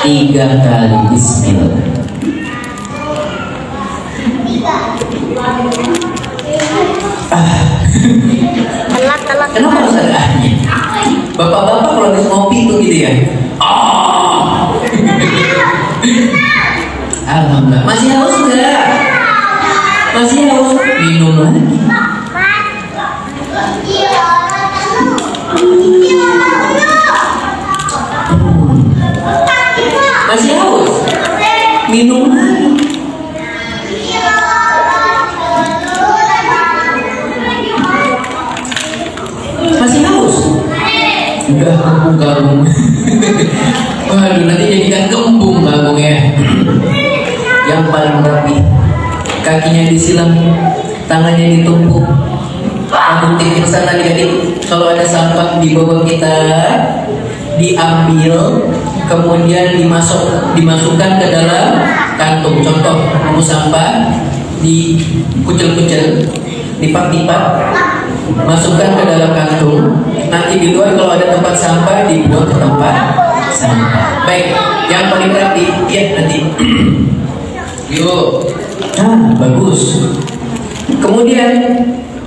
3 kali bismillah. Telat. Kenapa harus ada ahnya? Bapak-bapak kalau habis ngopi itu gitu ya. Alhamdulillah. Masih haus enggak? Masih haus? Minum lagi. Masih haus? Minum lagi. Masih haus? Udah kembung-kembung. Waduh, nanti jadikan kembung kagungnya. Yang paling rapi, kakinya disilang, tangannya ditumpuk. Kamu titip sana adik-adik, kalau ada sampah di bawah kita diambil, kemudian dimasukkan ke dalam kantung. Contoh, kamu sampah dikucil-kucil, lipat-lipat, masukkan ke dalam kantung. Nanti di luar kalau ada tempat sampah dibuang ke tempat sampah. Baik, yang paling rapi, ya nanti. Yuk, bagus. Kemudian,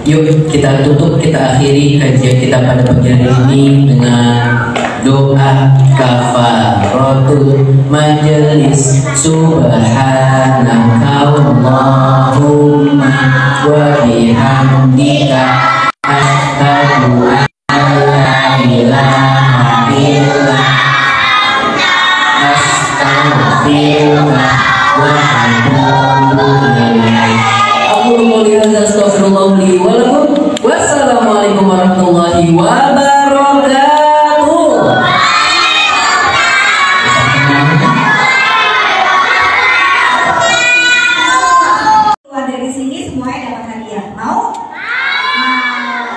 yuk kita tutup, kita akhiri kajian kita pada pagi hari ini dengan doa kafaratul majelis subhanaka Allahumma wa bihamdika asyhadu an la ilaha illa anta astaghfiruka wa atubu ilaik. Aku qouli hadza astaghfirullah li wa lakum. Wassalamualaikum warahmatullahi wabarakatuh. Keluar dari sini semuanya dapat hadiah. Mau?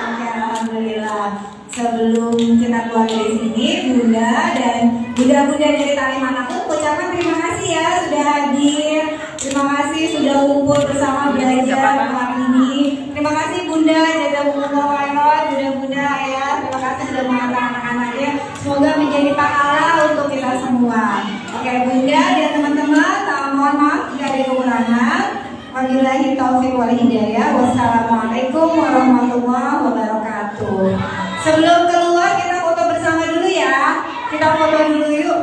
Oke, alhamdulillah. Sebelum kita keluar dari sini, Bunda dan Bunda-bunda dari Talimanapun ucapkan terima kasih ya sudah hadir. Terima kasih sudah kumpul bersama belajar malam ini. Terima kasih Bunda jaga khairat, Bunda-bunda ayah. Terima kasih sudah mengantar anak-anaknya. Semoga menjadi pahala untuk kita semua. Oke Bunda dan teman-teman, mohon maaf jika ada kekurangan. Wabillahi taufiq wal hidayah. Wassalamualaikum warahmatullahi wabarakatuh. Sebelum keluar kita foto bersama dulu ya. Kita foto dulu yuk.